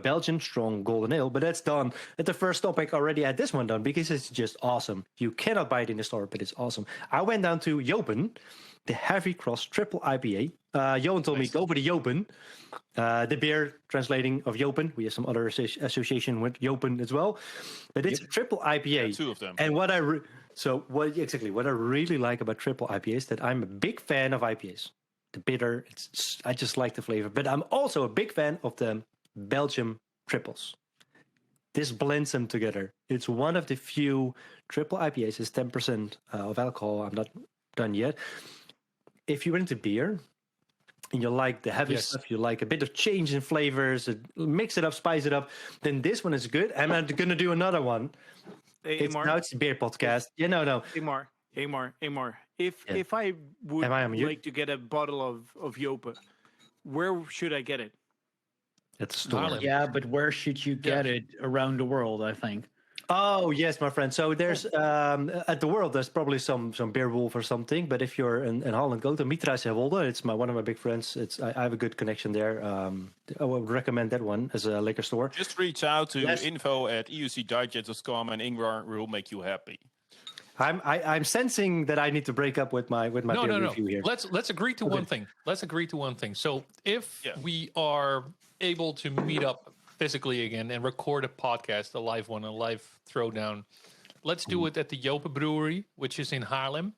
S1: Belgian strong golden ale. But that's done at the first topic. Already had this one done because it's just awesome. You cannot buy it in the store, but it's awesome. I went down to Jopen, the Heavy Cross Triple IPA. Johan told me, go for the Jopen. The beer translating of Jopen. We have some other association with Jopen as well. But it's a triple IPA.
S2: Yeah, two of them.
S1: And what I really like about triple IPAs is that I'm a big fan of IPAs. The bitter, I just like the flavor. But I'm also a big fan of the Belgium triples. This blends them together. It's one of the few triple IPAs. It's 10% of alcohol. I'm not done yet. If you're into beer, and you like the heavy
S3: Yes.
S1: stuff, you like a bit of change in flavors, mix it up, spice it up, then this one is good. I'm going to do another one. Now it's a beer podcast. Yeah, no.
S4: Amar. If I would
S1: Am I on mute?
S4: like to get a bottle of Jopa, where should I get it?
S1: At the store.
S3: Harlem.
S5: Yeah, but where should you get it around the world? I think.
S1: Oh yes, my friend. So there's at the world there's probably some Beerwolf or something. But if you're in Holland, go to Mitra Zeewolde. It's one of my big friends. I have a good connection there. I would recommend that one as a liquor store.
S2: Just reach out to info@eucdigest.com and Ingvar will make you happy.
S1: I'm sensing that I need to break up with my beer review here.
S3: Let's agree to one thing. So if we are able to meet up physically again and record a podcast, a live throwdown, let's do it at the Jopa Brewery, which is in Haarlem,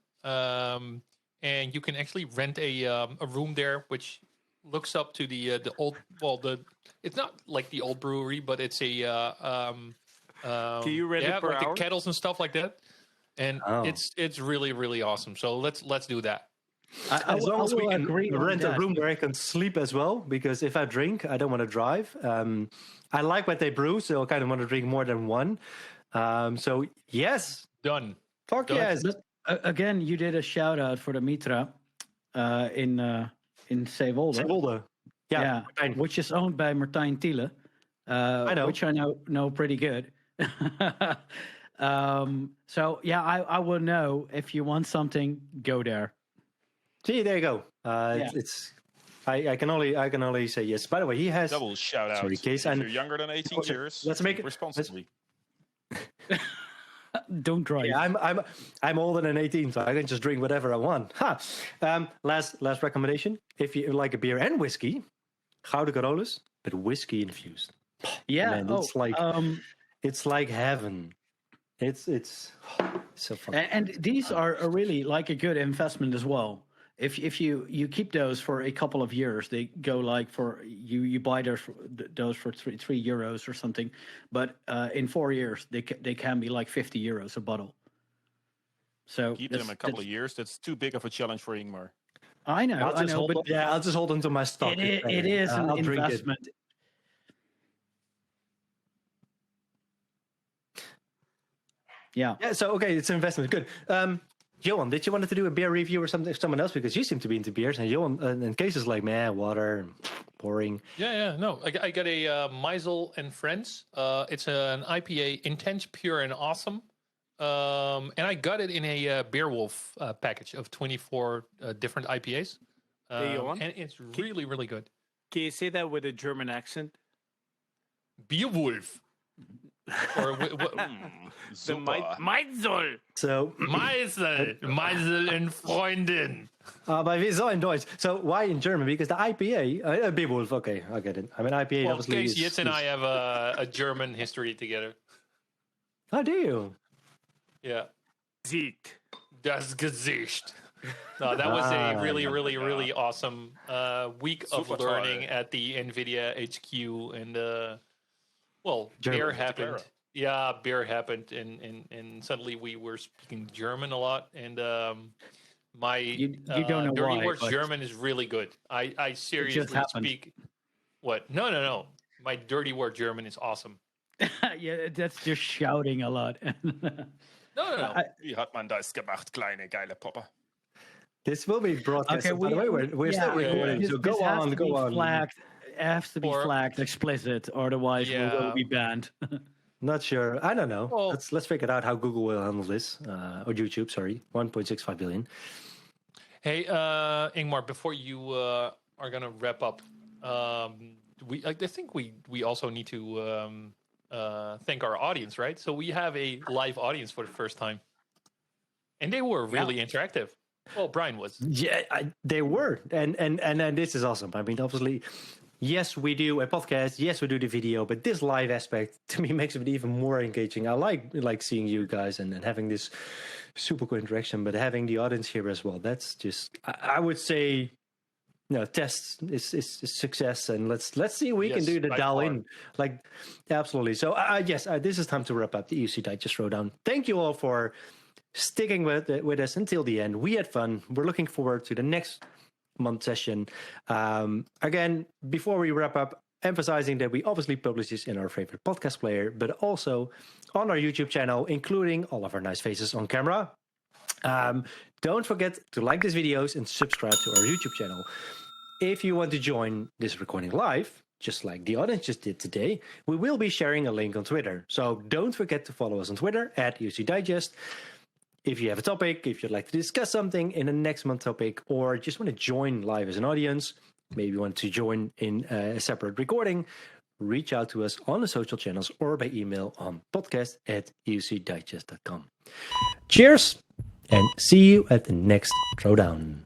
S3: and you can actually rent a room there, which looks up to the old. Well, it's not like the old brewery, but it's a.
S4: Do you rent it per
S3: like
S4: hour?
S3: the kettles and stuff like that? And it's really, really awesome. So let's do that.
S1: As long as we can
S5: agree on
S1: rent a
S5: that.
S1: room where I can sleep as well, because if I drink, I don't want to drive. I like what they brew, so I kind of want to drink more than one. So yes,
S3: Done.
S1: fuck
S3: Done.
S1: yes.
S5: Again, you did a shout out for the Mitra in Zeewolde.
S1: Zeewolde. Yeah, Martijn.
S5: Which is owned by Martijn Thiele,
S1: I know.
S5: which I know pretty good. So yeah, I will know if you want something, go there.
S1: See, there you go. I can only say yes. By the way, he has
S2: Double shout out.
S1: Sorry, Kees,
S2: If
S1: and-
S2: you're younger than 18 years,
S1: let's make it-
S2: responsibly.
S5: Don't drive.
S1: Yeah, I'm older than 18, so I can just drink whatever I want. Ha. Last recommendation: if you like a beer and whiskey, Gouden Carolus, but whiskey infused.
S5: Yeah,
S1: Man, it's like heaven. It's so fun.
S5: and these are really like a good investment as well. If you keep those for a couple of years, they go like for you buy those for €3 or something, but in 4 years they can be like €50 a bottle. So
S2: Keep them a couple of years. That's too big of a challenge for Ingmar.
S5: I know, but
S1: I'll just hold on to my stock.
S5: it is an
S1: I'll drink it.
S5: investment. Yeah.
S1: Yeah, so okay, it's an investment. Good. Johan, did you want to do a beer review or something? Someone else, because you seem to be into beers, and Johan, and Kees is like, man, water, boring.
S3: Yeah. No, I got a Meisel and Friends. It's an IPA, intense, pure, and awesome. And I got it in a Beerwolf package of 24 different IPAs.
S4: Hey, Johan?
S3: And it's really, really good.
S4: Can you say that with a German accent?
S3: Beerwolf. Or
S4: The Meisel.
S1: So,
S3: Meisel and Freundin.
S1: but wir sollen Deutsch. So why in German? Because the IPA, Beerwolf, okay, I get it. I mean, IPA
S3: Well,
S1: obviously
S3: Kees Jits and
S1: is-
S3: I have a German history together.
S1: Oh, do you?
S3: Yeah.
S4: Sieht.
S3: Das Gesicht. No, that was a really, really, really awesome week of
S2: Super
S3: learning
S2: toy.
S3: at the NVIDIA HQ. And, well,
S1: German.
S3: beer happened. Yeah, beer happened. And suddenly we were speaking German a lot. And my
S5: You don't know
S3: Dirty
S5: why,
S3: Words
S5: but-
S3: German is really good. I seriously
S5: happened.
S3: speak. What? No. My Dirty Word German is awesome.
S5: Yeah, that's just shouting a lot.
S3: No.
S2: Wie hat man das gemacht, kleine geile Popper?
S1: This will be broadcast.
S5: Okay,
S1: By the way, we're still recording, so go on.
S5: Flagged, it has to be
S3: Or-
S5: flagged explicit, otherwise we will
S3: Yeah.
S5: be banned.
S1: Not sure. I don't know.
S3: Well-
S1: Let's figure out how Google will handle this, or YouTube. Sorry, 1.65 billion.
S3: Hey, Ingmar, before you are gonna wrap up, I think we also need to thank our audience, right? So we have a live audience for the first time, and they were really interactive. Well, Brian was.
S1: Yeah, they were, and this is awesome. I mean, obviously, yes, we do a podcast. Yes, we do the video, but this live aspect to me makes it even more engaging. I like seeing you guys and having this super cool interaction, but having the audience here as well. That's just, I would say, test is success, and let's see if we can
S2: Yes,
S1: do the
S2: by
S1: dial
S2: far.
S1: in. Like, absolutely. So yes, this is time to wrap up the EUCdigest ThrowDown. Thank you all for sticking with us until the end. We had fun. We're looking forward to the next month session. Again, before we wrap up, emphasizing that we obviously publish this in our favorite podcast player, but also on our YouTube channel, including all of our nice faces on camera. Don't forget to like these videos and subscribe to our YouTube channel. If you want to join this recording live, just like the audience just did today, we will be sharing a link on Twitter. So don't forget to follow us on Twitter at EUCdigest. If you have a topic, if you'd like to discuss something in the next month topic, or just want to join live as an audience, maybe you want to join in a separate recording, reach out to us on the social channels or by email on podcast@eucdigest.com. Cheers, and see you at the next Throwdown.